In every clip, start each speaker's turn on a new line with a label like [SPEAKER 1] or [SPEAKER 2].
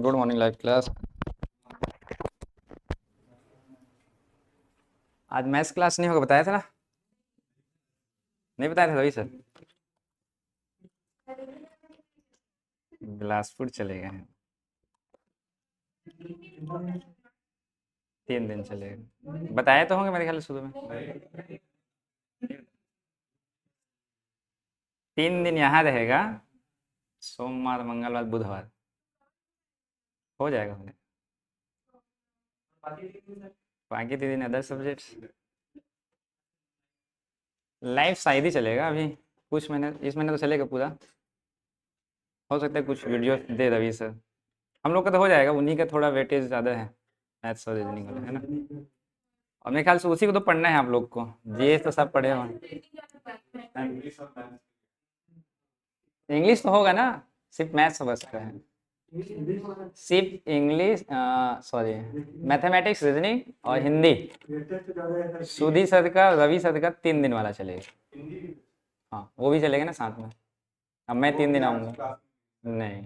[SPEAKER 1] Good morning live class. आज maths class नहीं होगा, बताया था ना? नहीं बताया था रवि सर? बिलासपुर चले गए हैं। 3 दिन चले गए, बताए तो होंगे मेरे ख्याल से शुरू में। 3 दिन यहाँ रहेगा, सोमवार मंगलवार बुधवार। हो जाएगा, हो जाएगा। बाकी 3 दिन अदर सब्जेक्ट्स। लाइव शायद ही चलेगा अभी कुछ महीने, इस महीने तो चलेगा पूरा। हो सकता है कुछ वीडियो दे रवि सर। हम लोग का तो हो जाएगा, उन्हीं का थोड़ा वेटेज ज़्यादा है, मैथ्स और रीजनिंग वाला, है ना? और मेरे ख्याल से उसी को तो पढ़ना है आप लोग को। जीएस तो सब पढ़े हो। इंग्लिश तो होगा ना, सिर्फ मैथ्स बस का है। सिर्फ इंग्लिश, सॉरी, मैथमेटिक्स, रीजनिंग और हिंदी। सुधी सर का, रवि सर का 3 दिन वाला चलेगा। हाँ, वो भी चलेगा ना साथ में। अब मैं 3 दिन आऊँगा। नहीं,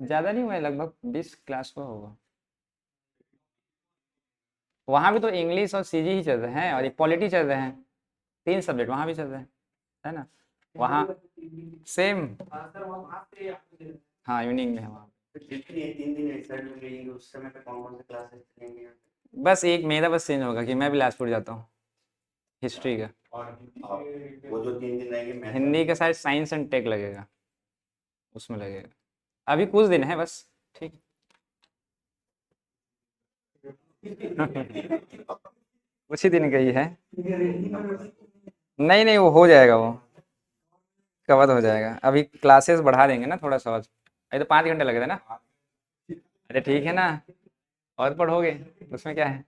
[SPEAKER 1] ज़्यादा नहीं हुआ है, लगभग 20 क्लास को होगा। वहाँ भी तो इंग्लिश और सीजी ही चल रहे हैं और एक पॉलिटी चल रहे हैं। 3 सब्जेक्ट वहाँ भी चल रहे हैं, है ना? वहाँ सेम। हाँ, इवनिंग में है वहाँ। बस एक मेरा बस चेंज होगा कि मैं बिलासपुर जाता हूँ, हिस्ट्री का। वो जो 3 दिन रहेंगे हिंदी का शायद साइंस एंड टेक लगेगा, उसमें लगेगा। अभी कुछ दिन है बस। ठीक। उसी दिन का ही है। नहीं नहीं, वो हो जाएगा, वो कवर हो जाएगा। अभी क्लासेस बढ़ा देंगे ना थोड़ा सा और। अभी तो 5 घंटे लग रहे हैं ना। अरे ठीक है ना, और पढ़ोगे, उसमें क्या है?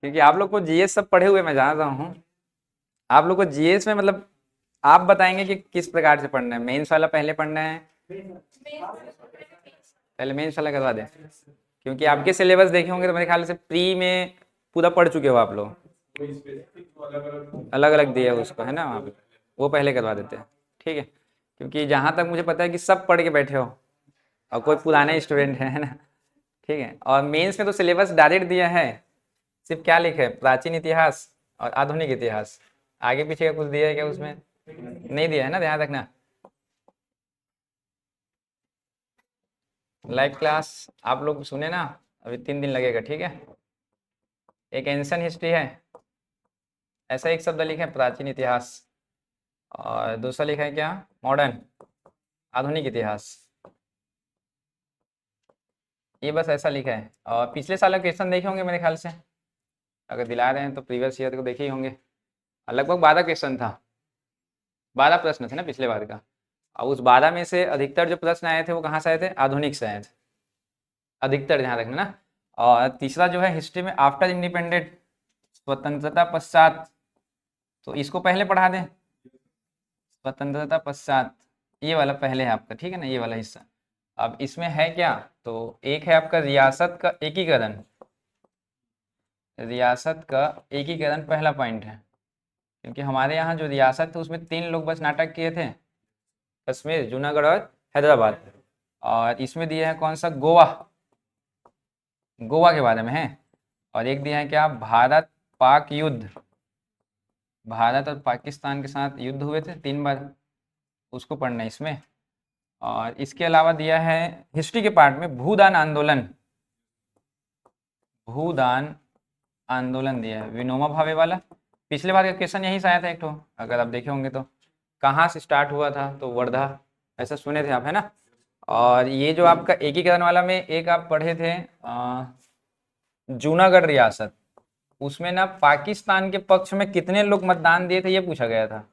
[SPEAKER 1] क्योंकि आप लोग को जीएस सब पढ़े हुए मैं जान रहा हूँ। आप लोग को जीएस में मतलब आप बताएंगे कि किस प्रकार से पढ़ना है। मेंस वाला पहले पढ़ना है, पहले मेंस वाला करवा दें। क्योंकि आपके सिलेबस देखे होंगे तो मेरे ख्याल से प्री में पूरा पढ़ चुके हो आप लोग। अलग अलग दिया है उसको, है ना वहाँ पे। वो पहले करवा देते हैं, ठीक है? क्योंकि जहाँ तक मुझे पता है कि सब पढ़ के बैठे हो और कोई पुराने स्टूडेंट है ना? ठीक है। और मेंस में तो सिलेबस डायरेक्ट दिया है, सिर्फ क्या लिखा है, प्राचीन इतिहास और आधुनिक इतिहास। आगे पीछे का कुछ दिया है क्या उसमें? नहीं दिया है ना, ध्यान रखना। लाइव क्लास आप लोग सुने ना, अभी 3 दिन लगेगा, ठीक है? एक एंशियंट हिस्ट्री है, ऐसा एक शब्द लिखा है प्राचीन इतिहास, और दूसरा लिखा है क्या, मॉडर्न, आधुनिक इतिहास। ये बस ऐसा लिखा है। और पिछले साल का क्वेश्चन देखे होंगे मेरे ख्याल से, अगर दिला रहे हैं तो प्रीवियस ईयर को देखे ही होंगे। लगभग 12 क्वेश्चन था, 12 प्रश्न थे ना पिछले बार का। और उस 12 में से अधिकतर जो प्रश्न आए थे वो कहाँ से आए थे, आधुनिक से आए थे, अधिकतर, ध्यान रखना ना। और तीसरा जो है हिस्ट्री में आफ्टर इंडिपेंडेंट, स्वतंत्रता पश्चात, तो इसको पहले पढ़ा दें। स्वतंत्रता पश्चात, ये वाला पहले है आपका, ठीक है ना, ये वाला हिस्सा। अब इसमें है क्या, तो एक है आपका रियासत का एकीकरण। रियासत का एकीकरण पहला पॉइंट है। क्योंकि हमारे यहाँ जो रियासत थी उसमें 3 लोग बस नाटक किए थे, कश्मीर, जूनागढ़ और हैदराबाद। और इसमें दिया है कौन सा, गोवा, गोवा के बारे में है। और एक दिया है क्या, भारत पाक युद्ध, भारत और पाकिस्तान के साथ युद्ध हुए थे 3 बार, उसको पढ़ना है इसमें। और इसके अलावा दिया है हिस्ट्री के पार्ट में भूदान आंदोलन, भूदान आंदोलन दिया है, विनोबा भावे वाला। पिछले बार का क्वेश्चन यहीं से आया था एक ठो, अगर आप देखे होंगे तो। कहाँ से स्टार्ट हुआ था, तो वर्धा, ऐसा सुने थे आप, है ना? और ये जो आपका एकीकरण वाला में एक आप पढ़े थे, जूनागढ़ रियासत, उसमें ना पाकिस्तान के पक्ष में कितने लोग मतदान दिए थे ये पूछा गया था।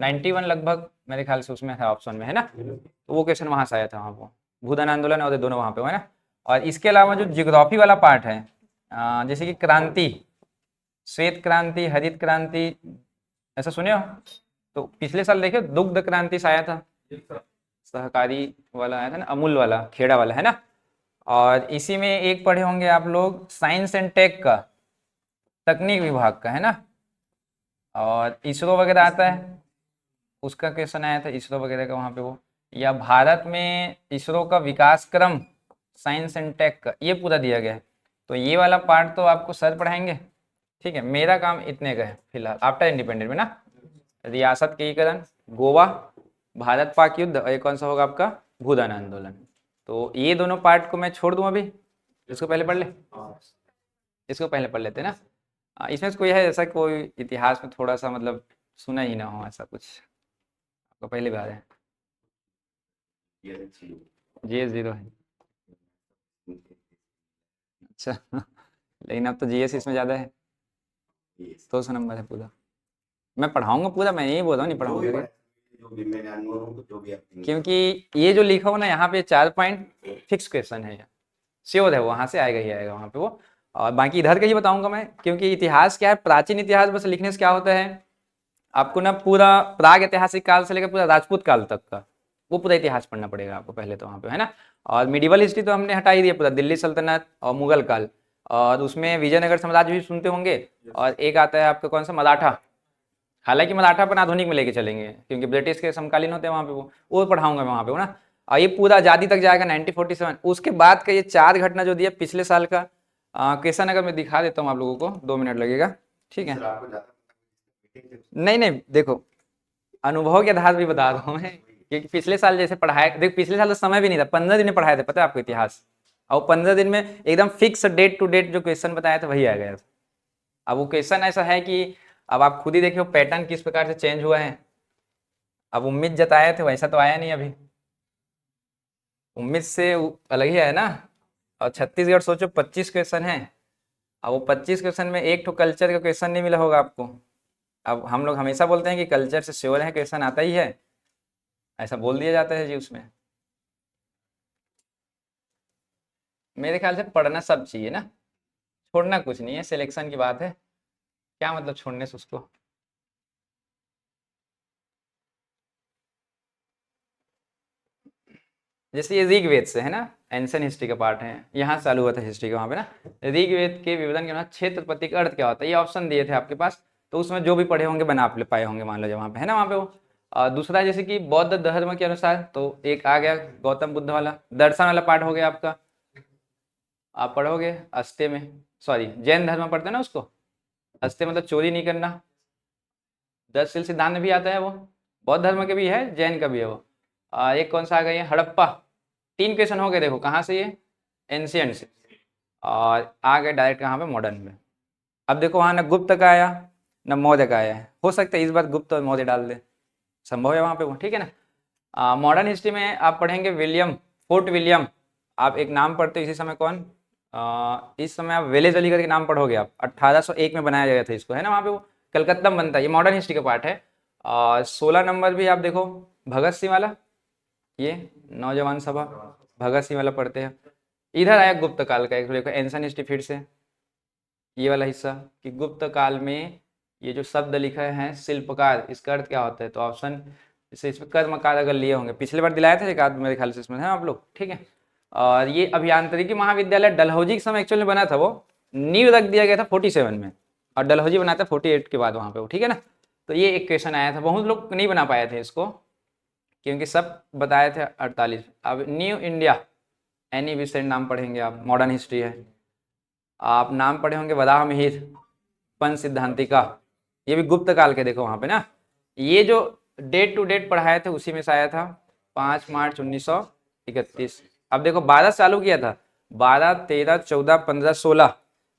[SPEAKER 1] 91 लगभग मेरे ख्याल से उसमें है, ऑप्शन में, है ना? तो वो क्वेश्चन वहां से आया था, वहाँ पर भूदान आंदोलन और ये दोनों वहाँ पे, है ना? और इसके अलावा जो जियोग्राफी वाला पार्ट है, जैसे कि क्रांति, श्वेत क्रांति, हरित क्रांति, ऐसा सुने हो? तो पिछले साल देखे दुग्ध क्रांति से आया था, सहकारी वाला आया था ना, अमूल वाला, खेड़ा वाला, है ना? और इसी में एक पढ़े होंगे आप लोग साइंस एंड टेक का, तकनीक विभाग का, है ना? और इसरो वगैरह आता है। उसका क्वेश्चन आया था इसरो वगैरह का वहाँ पे वो, या भारत में इसरो का विकास क्रम साइंस एंड टेक का, ये पूरा दिया गया है। तो ये वाला पार्ट तो आपको सर पढ़ाएंगे, ठीक है। मेरा काम इतने का है फिलहाल आफ्टर इंडिपेंडेंट में ना, रियासत के एकीकरण, गोवा, भारत पाक युद्ध, और ये कौन सा होगा आपका भूदान आंदोलन। तो ये दोनों पार्ट को मैं छोड़ दूं अभी, इसको पहले पढ़ ले, इसको पहले पढ़ लेते हैं ना। इसमें से कोई है ऐसा कोई इतिहास में थोड़ा सा मतलब सुना ही ना हो ऐसा कुछ, आपको पहली बार है? जीएस जीरो है, अच्छा लेकिन अब तो जीएस इसमें ज़्यादा है, 200 नंबर है पूरा। मैं पढ़ाऊंगा पूरा, मैं यही बोल रहा हूँ नहीं पढ़ाऊंगा, क्योंकि ये जो लिखा हो ना यहाँ पे 4 पॉइंट फिक्स क्वेश्चन है, श्योर है वहाँ से आएगा ही आएगा वहाँ पे वो। और बाकी इधर का ही बताऊंगा मैं, क्योंकि इतिहास क्या है, प्राचीन इतिहास बस लिखने से क्या होता है, आपको ना पूरा प्राग ऐतिहासिक काल से लेकर पूरा राजपूत काल तक का वो पूरा इतिहास पढ़ना पड़ेगा आपको पहले तो वहाँ पे, है ना। और मिडिवल हिस्ट्री तो हमने हटा ही दिया पूरा, दिल्ली सल्तनत और मुगल काल, और उसमें विजयनगर साम्राज्य भी सुनते होंगे, और एक आता है आपका कौन सा मराठा। हालांकि मराठा अपन आधुनिक में लेके चलेंगे क्योंकि ब्रिटिश के समकालीन होते हैं वहाँ पे वो पढ़ाऊंगा मैं वहाँ पे, वो ना। और ये पूरा आज़ादी तक जाएगा 1947, उसके बाद का ये 4 घटना जो दिया पिछले साल का क्वेश्चन, अगर मैं दिखा देता हूँ आप लोगों को, 2 मिनट लगेगा, ठीक है। नहीं नहीं देखो, अनुभव के आधार भी बता रहा हूँ मैं, क्योंकि पिछले साल जैसे पढ़ाया, देखो पिछले साल तो समय भी नहीं था, 15 दिन में पढ़ाए थे, पता है आपको इतिहास, और 15 दिन में एकदम फिक्स डेट टू डेट जो क्वेश्चन बताया था वही आ गया था। अब वो क्वेश्चन ऐसा है कि अब आप खुद ही देखिए पैटर्न किस प्रकार से चेंज हुआ है। अब उम्मीद जताए थे वैसा तो आया नहीं अभी, उम्मीद से अलग ही है ना। और छत्तीसगढ़ सोचो 25 क्वेश्चन है, अब वो 25 क्वेश्चन में एक तो कल्चर का क्वेश्चन नहीं मिला होगा आपको। अब हम लोग हमेशा बोलते हैं कि कल्चर से श्योर है क्वेश्चन आता ही है, ऐसा बोल दिया जाता है जी उसमें। मेरे ख्याल से पढ़ना सब चाहिए ना, छोड़ना कुछ नहीं है, सिलेक्शन की बात है, क्या मतलब छोड़ने से उसको। जैसे ये ऋग्वेद से है ना, एंशियंट हिस्ट्री का पार्ट है, यहाँ चालू हुआ था हिस्ट्री का वहाँ पे ना। ऋग्वेद के विवरण के अनुसार क्षेत्रपति का अर्थ क्या होता है, ये ऑप्शन दिए थे आपके पास, तो उसमें जो भी पढ़े होंगे बना आप पाए होंगे, मान लो वहाँ पे है ना, वहाँ पे वो। दूसरा जैसे कि बौद्ध धर्म के अनुसार, तो एक आ गया गौतम बुद्ध वाला, दर्शन वाला पार्ट हो गया आपका, आप पढ़ोगे अस्ते में, सॉरी जैन धर्म में पढ़ते हैं ना उसको, अस्ते मतलब चोरी नहीं करना, 10 सिद्धांत में भी आता है वो, बौद्ध धर्म के भी है जैन का भी है वो। एक कौन सा आ गया हड़प्पा, 3 क्वेश्चन हो गए, देखो कहाँ से ये, एंशियंट से, और आ गए डायरेक्ट कहाँ पे मॉडर्न में। अब देखो वहाँ ना गुप्त का आया ना मौर्य का आया है, हो सकता है इस बार गुप्त और मौर्य डाल दे, संभव है वहाँ पे वो, ठीक है ना। मॉडर्न हिस्ट्री में आप पढ़ेंगे विलियम, फोर्ट विलियम, आप एक नाम पढ़ते हो इसी समय कौन, इस समय आप वेलेज अली करके नाम पढ़ोगे आप, 1801 में बनाया गया था इसको, है ना, वहाँ पे वो कलकत्ता में बनता है, ये मॉडर्न हिस्ट्री का पार्ट है। 16 नंबर भी आप देखो भगत सिंह वाला, ये नौजवान सभा, भगत सिंह वाला पढ़ते हैं। इधर आया गुप्त काल का, एक देखो एंशियंट हिस्ट्री फिर से, ये वाला हिस्सा कि गुप्त काल में ये जो शब्द लिखा है शिल्पकार, इसका अर्थ क्या होता है, तो ऑप्शन जैसे इसमें कर्मकार अगर लिए होंगे, पिछले बार दिलाया था एक आध मेरे ख्याल से इसमें है आप लोग, ठीक है। और ये अभियांत्रिकी महाविद्यालय डलहौजी के समय एक्चुअली बना था, वो नींव रख दिया गया था 47 में, और डलहौजी बना था 48 के बाद वहाँ पे वो, ठीक है ना। तो ये एक क्वेश्चन आया था, बहुत लोग नहीं बना पाए थे इसको, क्योंकि सब बताए थे 48। अब न्यू इंडिया, एनी विसेंट नाम पढ़ेंगे आप, मॉडर्न हिस्ट्री है। आप नाम पढ़े होंगे वराह मिहिर, पंच सिद्धांतिका, ये भी गुप्त काल के, देखो वहाँ पे ना, ये जो डेट टू डेट पढ़ाए थे उसी में से आया था, 5 मार्च 1931। अब देखो 12 चालू किया था, 12, 13, 14, 15, 16,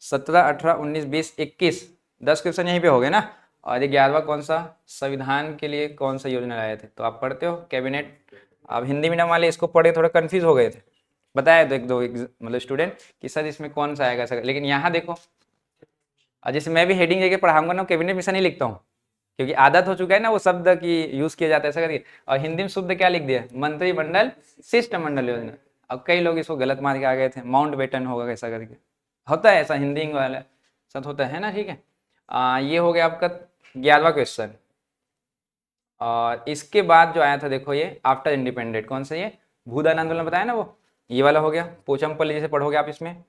[SPEAKER 1] 17, 18, 19, 20, 21, 10 क्वेश्चन यहीं पे हो गए ना। और ये 11वां कौन सा, संविधान के लिए कौन सा योजना लाए थे, तो आप पढ़ते हो कैबिनेट। अब हिंदी मीडियम वाले इसको पढ़े थोड़ा कंफ्यूज हो गए थे, बताया तो एक दो मतलब स्टूडेंट कि सर इसमें कौन सा आएगा सर, लेकिन यहाँ देखो, और जैसे मैं भी हेडिंग लेके पढ़ाऊंगा ना, कैबिनेट मिशन ही लिखता हूँ, क्योंकि आदत हो चुका है ना वो शब्द की यूज किया जाता है ऐसा करके। और हिंदी में शुद्ध क्या लिख दिया, मंत्रिमंडल शिष्टमंडल योजना। अब कई लोग इसको गलत मार के आ गए थे, माउंट बेटन होगा कैसा करके, होता है ऐसा हिंदी वाला सब होता है ना, ठीक है। ये हो गया आपका 11वां क्वेश्चन। और इसके बाद जो आया था देखो ये आफ्टर इंडिपेंडेंट, कौन सा ये भूदान आंदोलन बताया ना वो, ये वाला हो गया, पोचमपल्ली जैसे पढ़ोगे आप इसमें।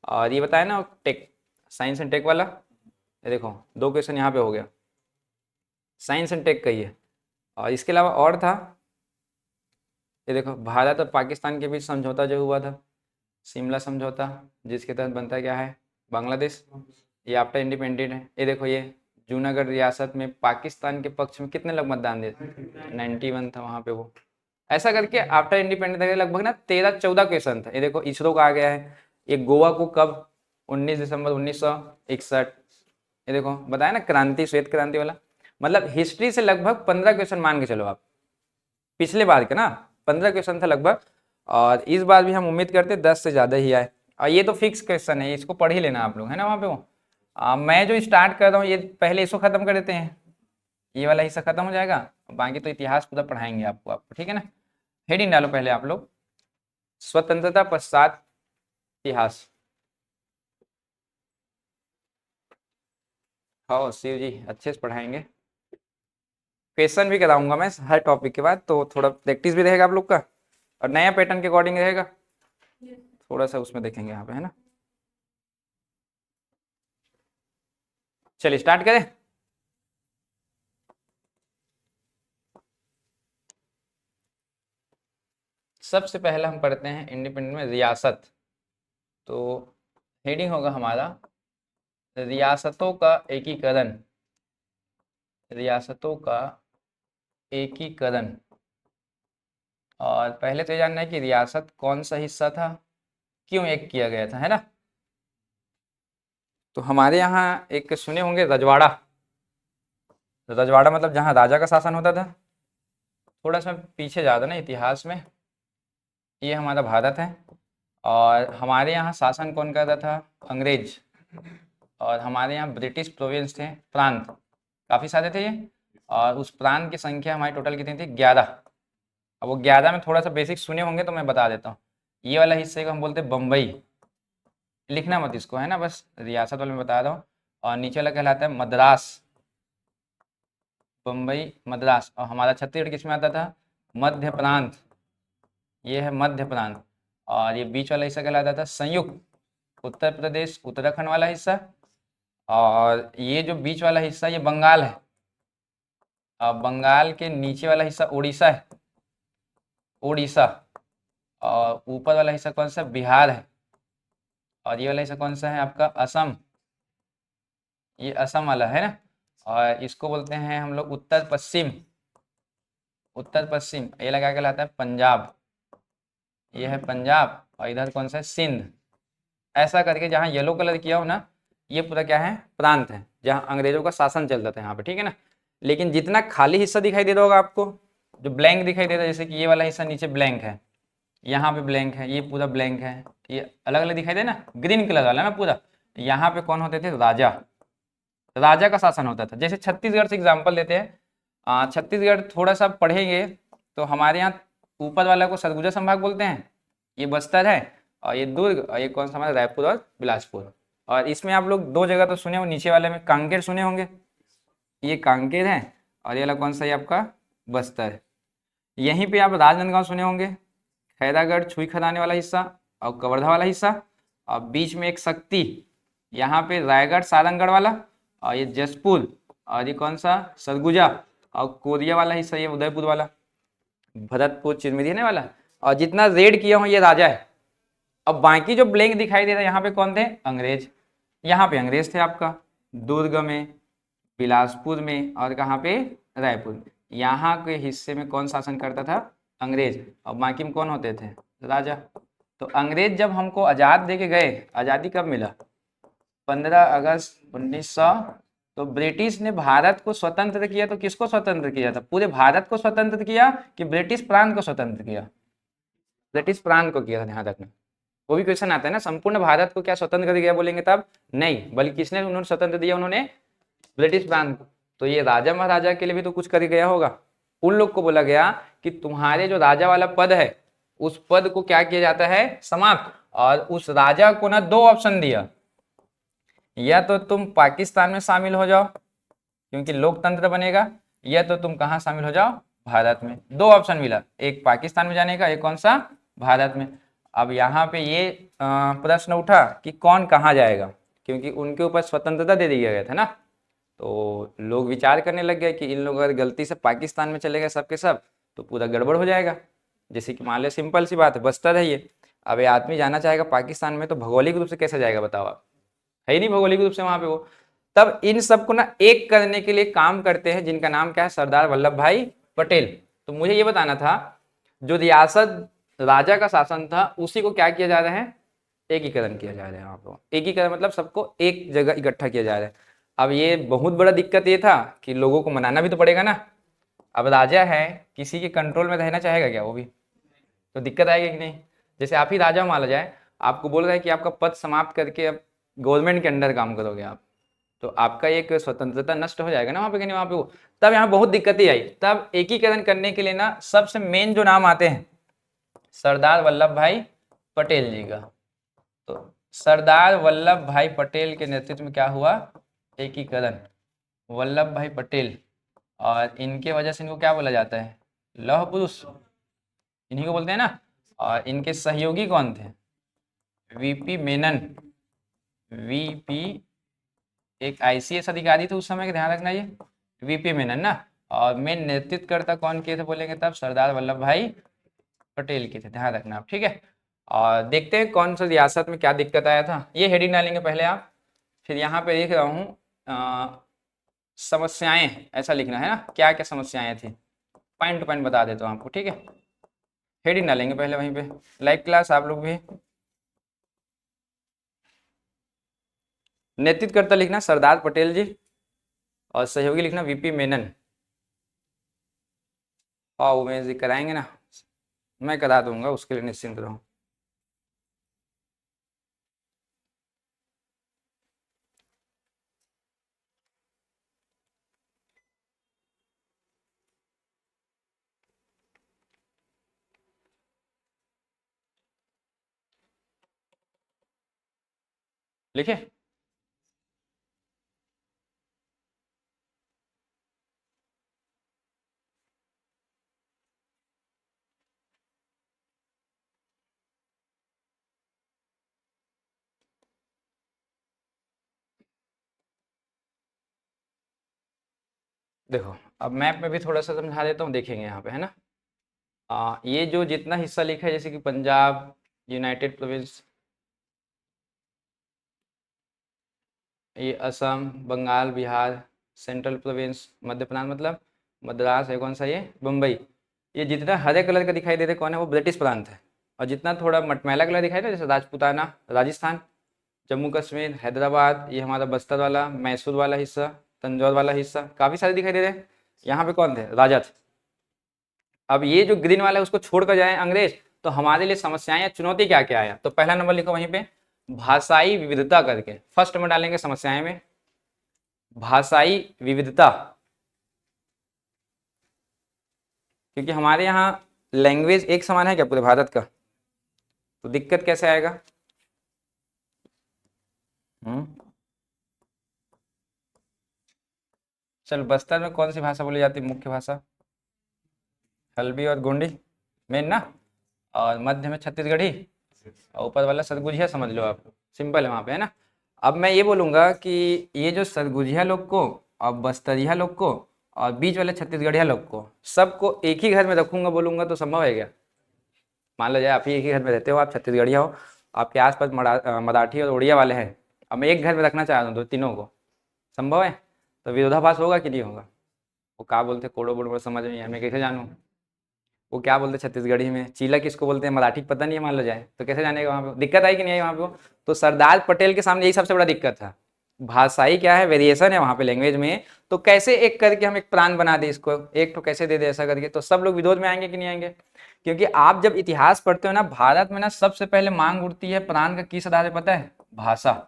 [SPEAKER 1] और ये बताया ना टेक, साइंस एंड टेक वाला, ये देखो 2 क्वेश्चन यहाँ पे हो गया, साइंस एंड टेक का ही है। और इसके अलावा और था, ये देखो भारत और पाकिस्तान के बीच समझौता जो हुआ था, शिमला समझौता, जिसके तहत बनता क्या है, बांग्लादेश। ये आफ्टर इंडिपेंडेंट है। ये देखो ये जूनागढ़ रियासत में पाकिस्तान के पक्ष में कितने लोग मतदान दिए, 91 था वहाँ पे वो। ऐसा करके आफ्टर इंडिपेंडेंस लगभग ना 13-14 क्वेश्चन था। ये देखो इसरो का आ गया है। ये गोवा को कब, 19 दिसंबर 1961। ये देखो बताया ना, क्रांति, श्वेत क्रांति वाला। मतलब हिस्ट्री से लगभग 15 क्वेश्चन मान के चलो आप, पिछले बार के ना 15 क्वेश्चन था लगभग, और इस बार भी हम उम्मीद करते 10 से ज़्यादा ही आए। और ये तो फिक्स क्वेश्चन है, इसको पढ़ ही लेना आप लोग, है ना वहाँ पे वो। मैं जो स्टार्ट कर रहा हूँ ये पहले इसको खत्म कर देते हैं, ये वाला हिस्सा खत्म हो जाएगा, बाकी तो इतिहास पूरा पढ़ाएंगे आपको, ठीक है ना। हेडिंग डालो पहले आप लोग, स्वतंत्रता पश्चात इतिहास। हाँ शिव जी अच्छे से पढ़ाएंगे, क्वेश्चन भी कराऊंगा मैं हर टॉपिक के बाद, तो थोड़ा प्रैक्टिस भी रहेगा आप लोग का, और नया पैटर्न के अकॉर्डिंग रहेगा, थोड़ा सा उसमें देखेंगे यहाँ पे, है ना। चलिए स्टार्ट करें। सबसे पहले हम पढ़ते हैं इंडिपेंडेंट में रियासत। तो हेडिंग होगा हमारा रियासतों का एकीकरण, रियासतों का एकीकरण। और पहले तो ये जानना है कि रियासत कौन सा हिस्सा था, क्यों एक किया गया था, है ना। तो हमारे यहाँ एक सुने होंगे रजवाड़ा, रजवाड़ा मतलब जहाँ राजा का शासन होता था। थोड़ा सा पीछे ज़्यादा ना इतिहास में, ये हमारा भारत है, और हमारे यहाँ शासन कौन करता था, अंग्रेज। और हमारे यहाँ ब्रिटिश प्रोविंस थे, प्रांत काफ़ी सारे थे ये, और उस प्रांत की संख्या हमारी टोटल कितनी थी, 11। अब वो 11 में थोड़ा सा बेसिक सुने होंगे तो मैं बता देता हूँ। ये वाला हिस्से को हम बोलते हैं बम्बई, लिखना मत इसको, है ना, बस रियासत वाले में बता रहा हूँ। और नीचे वाला कहलाता है मद्रास, बम्बई मद्रास। और हमारा छत्तीसगढ़ किस में आता था, मध्य प्रांत, ये है मध्य प्रांत। और ये बीच वाला हिस्सा कहलाता था संयुक्त, उत्तर प्रदेश उत्तराखंड वाला हिस्सा। और ये जो बीच वाला हिस्सा ये बंगाल है, और बंगाल के नीचे वाला हिस्सा उड़ीसा है, उड़ीसा। और ऊपर वाला हिस्सा कौन सा, बिहार है। और ये वाला हिस्सा कौन सा है आपका, असम, ये असम वाला है ना। और इसको बोलते हैं हम लोग उत्तर पश्चिम, उत्तर पश्चिम। ये लगा के लाता है पंजाब, ये है पंजाब। और इधर कौन सा है, सिंध। ऐसा करके जहाँ येलो कलर किया हो ना, ये पूरा क्या है, प्रांत है, जहाँ अंग्रेजों का शासन चलता था यहाँ पे, ठीक है ना। लेकिन जितना खाली हिस्सा दिखाई दे रहा होगा आपको, जो ब्लैंक दिखाई दे रहा है, जैसे कि ये वाला हिस्सा नीचे ब्लैंक है, यहाँ पे ब्लैंक है, ये पूरा ब्लैंक है, ये अलग अलग दिखाई दे ना, ग्रीन कलर वाला ना पूरा। यहाँ पे कौन होते थे, राजा, राजा का शासन होता था। जैसे छत्तीसगढ़ से एग्जाम्पल लेते हैं, छत्तीसगढ़ थोड़ा सा पढ़ेंगे तो हमारे यहाँ ऊपर वाला को सरगुजा संभाग बोलते हैं, ये बस्तर है। और ये दुर्ग, और ये कौन सा हमारा, रायपुर और बिलासपुर। और इसमें आप लोग दो जगह तो सुने हो, नीचे वाले में कांकेर सुने होंगे, ये कांकेर है। और ये वाला कौन सा, ये आपका बस्तर है। यहीं पे आप राजनांदगांव सुने होंगे, खैरागढ़ छुई खदाने वाला हिस्सा, और कवर्धा वाला हिस्सा। और बीच में एक शक्ति, यहाँ पे रायगढ़ सारंगढ़ वाला। और ये जसपुर, और ये कौन सा, सरगुजा। और कोरिया वाला हिस्सा ये उदयपुर वाला, भरतपुर चिरमिरी वाला। और जितना रेड किया हूँ ये राजा है। अब बाकी जो ब्लैंक दिखाई दे रहा है यहाँ पे कौन थे, अंग्रेज। यहाँ पे अंग्रेज थे आपका, दुर्ग में, बिलासपुर में, और कहाँ पे, रायपुर में। यहाँ के हिस्से में कौन शासन करता था, अंग्रेज। और बाकी में कौन होते थे, राजा। तो अंग्रेज जब हमको आज़ाद दे के गए, आज़ादी कब मिला, 15 अगस्त 1900। तो ब्रिटिश ने भारत को स्वतंत्र किया, तो किसको स्वतंत्र किया था, पूरे भारत को स्वतंत्र किया कि ब्रिटिश प्रांत को स्वतंत्र किया, ब्रिटिश प्रांत को किया था, ध्यान रखना। वो भी क्वेश्चन आता है ना, संपूर्ण भारत को क्या स्वतंत्र कर दिया बोलेंगे तब नहीं, बल्कि किसने उन्होंने स्वतंत्र दिया, उन्होंने ब्रिटिश प्रांत को। तो ये राजा महाराजा के लिए भी तो कुछ कर गया होगा। उन लोग को बोला गया कि तुम्हारे जो राजा वाला पद है, उस पद को क्या किया जाता है, समाप्त। और उस राजा को ना दो ऑप्शन दिया, या तो तुम पाकिस्तान में शामिल हो जाओ क्योंकि लोकतंत्र बनेगा, या तो तुम कहाँ शामिल हो जाओ, भारत में। दो ऑप्शन मिला, एक पाकिस्तान में जाने का, एक कौन सा, भारत में। अब यहाँ पे ये प्रश्न उठा कि कौन कहाँ जाएगा, क्योंकि उनके ऊपर स्वतंत्रता दे दिया गया था ना। तो लोग विचार करने लग गए कि इन लोग अगर गलती से पाकिस्तान में चले गए सब के सब तो पूरा गड़बड़ हो जाएगा। जैसे कि मान लो सिंपल सी बात है, बस्तर है ये, अब ये आदमी जाना चाहेगा पाकिस्तान में तो भौगोलिक रूप से कैसे जाएगा बताओ आप, है ही नहीं भौगोलिक रूप से वहां पे वो। तब इन सबको ना एक करने के लिए काम करते हैं जिनका नाम क्या है, सरदार वल्लभ भाई पटेल। तो मुझे ये बताना था, जो रियासत राजा का शासन था उसी को क्या किया जा रहा है, एकीकरण किया जा रहा है। वहाँ पर एकीकरण मतलब सबको एक जगह इकट्ठा किया जा रहा है। अब ये बहुत बड़ा दिक्कत ये था कि लोगों को मनाना भी तो पड़ेगा ना। अब राजा है, किसी के कंट्रोल में रहना चाहेगा क्या वो भी, तो दिक्कत आएगी कि नहीं। जैसे आप ही राजा माना जाए, आपको बोल रहा है कि आपका पद समाप्त करके अब गवर्नमेंट के अंडर काम करोगे आप, तो आपका एक स्वतंत्रता नष्ट हो जाएगा ना वहाँ पे, कि नहीं वहाँ पे वो। तब यहाँ बहुत दिक्कतें आई। तब एकीकरण करने के लिए ना सबसे मेन जो नाम आते हैं सरदार वल्लभ भाई पटेल जी का। तो सरदार वल्लभ भाई पटेल के नेतृत्व में क्या हुआ, एकीकरण। वल्लभ भाई पटेल, और इनके वजह से इनको क्या बोला जाता है, लौह पुरुष, इन्हीं को बोलते हैं ना। और इनके सहयोगी कौन थे, वीपी मेनन। वीपी एक आईसीएस अधिकारी थे उस समय का, ध्यान रखना ये, वीपी मेनन ना। और मेन नेतृत्वकर्ता कौन किए थे बोलेंगे तब, सरदार वल्लभ भाई पटेल के थे, ध्यान रखना आप, ठीक है। और देखते हैं कौन सा रियासत में क्या दिक्कत आया था, ये हेडिंग डालेंगे पहले आप। फिर यहाँ पे लिख रहा हूँ समस्याएं, ऐसा लिखना है ना, क्या क्या समस्याएं थी, पॉइंट टू पॉइंट बता देता हूँ आपको, ठीक है। हेडिंग डालेंगे पहले वहीं पे, लाइव क्लास आप लोग भी। नेतृत्वकर्ता लिखना सरदार पटेल जी, और सहयोगी लिखना वीपी मेनन। और उमेश जी कराएंगे ना, मैं करा दूंगा, उसके लिए निश्चिंत रहो। लिखे, देखो अब मैप में भी थोड़ा सा समझा देता हूँ, देखेंगे यहाँ पे है ना। ये जो जितना हिस्सा लिखा है जैसे कि पंजाब, यूनाइटेड प्रोविंस, ये असम, बंगाल, बिहार, सेंट्रल प्रोविंस, मध्य प्रदेश मतलब मद्रास है, कौन सा ये, मुंबई। ये जितना हरे कलर का दिखाई दे रहा है कौन है, वो ब्रिटिश प्रांत है। और जितना थोड़ा मटमैला कलर दिखाई दे रहा है जैसे राजपूताना राजस्थान, जम्मू कश्मीर, हैदराबाद, ये हमारा बस्तर वाला, मैसूर वाला हिस्सा, तंजौर वाला हिस्सा, काफ़ी सारे दिखाई दे रहे हैं। यहाँ पे कौन थे, राजा थे। अब ये जो ग्रीन वाला है उसको छोड़ कर जाए अंग्रेज, तो हमारे लिए समस्याएं या चुनौती क्या क्या आया, तो पहला नंबर लिखो वहीं पे, भाषाई विविधता करके फर्स्ट में डालेंगे समस्याएं में, भाषाई विविधता। क्योंकि हमारे यहाँ लैंग्वेज एक समान है क्या पूरे भारत का, तो दिक्कत कैसे आएगा। हम्म, चल बस्तर में कौन सी भाषा बोली जाती है, मुख्य भाषा, हल्बी और गोंडी मेन ना। और मध्य में छत्तीसगढ़ी, और ऊपर वाला सरगुजिया समझ लो आप, सिंपल है वहाँ पे है ना। अब मैं ये बोलूँगा कि ये जो सरगुजिया लोग को और बस्तरिया लोग को और बीच वाले छत्तीसगढ़िया लोग को सबको एक ही घर में रखूंगा बोलूँगा तो संभव है क्या। मान लो जाए आप ही एक ही घर में रहते हो, आप छत्तीसगढ़िया हो, आपके आसपास मराठी और उड़िया वाले हैं, अब मैं एक घर में रखना चाह रहा हूँ तो तीनों को, संभव है। तो विरोधाभास होगा कि नहीं होगा। वो क्या बोलते कोड़ो बोड़ो समझ में, मैं कैसे जानूँ, वो क्या बोलते छत्तीसगढ़ी में, चीला किसको बोलते हैं, मराठी पता नहीं है मान लो जाए, तो कैसे जानेगा वहाँ पे, दिक्कत आई कि नहीं आई वहाँ पे। तो सरदार पटेल के सामने यही सबसे बड़ा दिक्कत था, भाषाई क्या है, वेरिएशन है वहाँ पे लैंग्वेज में, तो कैसे एक करके हम एक प्राण बना दे इसको, एक तो कैसे दे दे ऐसा करके, तो सब लोग विरोध में आएंगे कि नहीं आएंगे। क्योंकि आप जब इतिहास पढ़ते हो ना, भारत में ना सबसे पहले मांग उठती है प्राण का, किस आधार पे पता है, भाषा।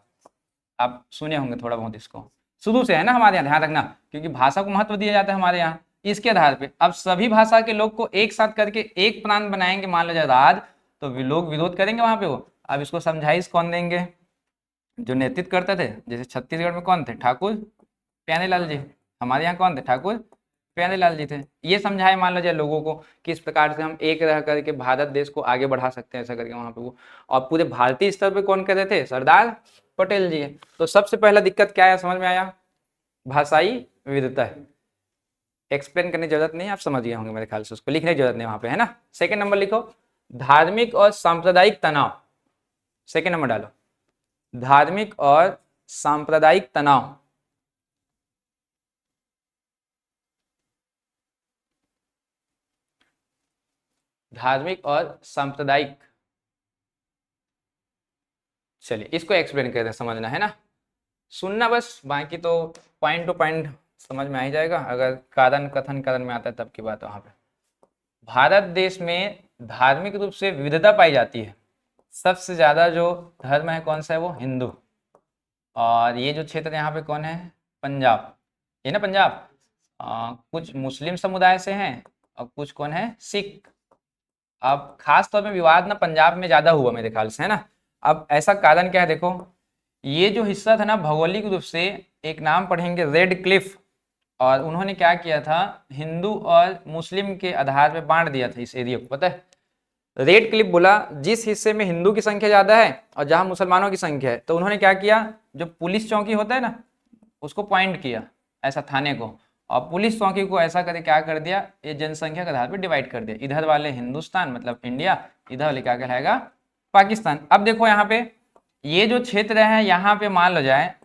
[SPEAKER 1] आप सुने होंगे थोड़ा बहुत इसको, शुरू से है ना हमारे यहाँ, ध्यान रखना, क्योंकि भाषा को महत्व दिया जाता है हमारे यहाँ, इसके आधार पे अब सभी भाषा के लोग को एक साथ करके एक प्रांत बनाएंगे मान लो जाए राज, तो लोग विरोध करेंगे वहां पे वो। अब इसको समझाइश कौन देंगे, जो नेतृत्व करते थे, जैसे छत्तीसगढ़ में कौन थे, ठाकुर प्यारेलाल जी, हमारे यहाँ कौन थे, ठाकुर प्यारेलाल जी थे। ये समझाए मान लो जाए लोगों को किस प्रकार से हम एक रह करके भारत देश को आगे बढ़ा सकते हैं ऐसा करके वहां पे वो। और पूरे भारतीय स्तर पे कौन कर रहे थे, सरदार पटेल जी है। तो सबसे पहला दिक्कत क्या है समझ में आया, भाषाई विविधता है, एक्सप्लेन करने की जरूरत नहीं है, आप समझ गए होंगे मेरे ख्याल से, उसको लिखने की जरूरत नहीं वहां पे, है ना। सेकंड नंबर लिखो, धार्मिक और सांप्रदायिक तनाव, सेकंड नंबर डालो, धार्मिक और सांप्रदायिक तनाव। धार्मिक और सांप्रदायिक, चलिए इसको एक्सप्लेन करते हैं, समझना है ना, सुनना बस, बाकी तो पॉइंट टू पॉइंट समझ में आ ही जाएगा, अगर कारण कथन करण में आता है तब की बात है वहां पे। भारत देश में धार्मिक रूप से विविधता पाई जाती है, सबसे ज्यादा जो धर्म है कौन सा है, वो हिंदू। और ये जो क्षेत्र यहाँ पे कौन है, पंजाब, ये ना पंजाब, कुछ मुस्लिम समुदाय से हैं और कुछ कौन है, सिख। अब खास तौर पे विवाद ना पंजाब में ज्यादा हुआ मेरे ख्याल से, है ना। अब ऐसा कारण क्या है, देखो ये जो हिस्सा था ना भौगोलिक रूप से, एक नाम पढ़ेंगे रेड क्लिफ, और उन्होंने क्या किया था, हिंदू और मुस्लिम के आधार पे बांट दिया था इस एरिया को, पता है। रेड क्लिफ बोला जिस हिस्से में हिंदू की संख्या ज्यादा है और जहां मुसलमानों की संख्या है, तो उन्होंने क्या किया, जो पुलिस चौकी होता है ना, उसको पॉइंट किया ऐसा थाने को, और पुलिस चौकी को ऐसा करके क्या कर दिया, ये जनसंख्या के आधार पर डिवाइड कर दिया, इधर वाले हिंदुस्तान मतलब इंडिया, इधर वाले क्या कहलाएगा, पाकिस्तान। अब देखो यहाँ पे ये जो क्षेत्र है, यहाँ पे मान लो जाए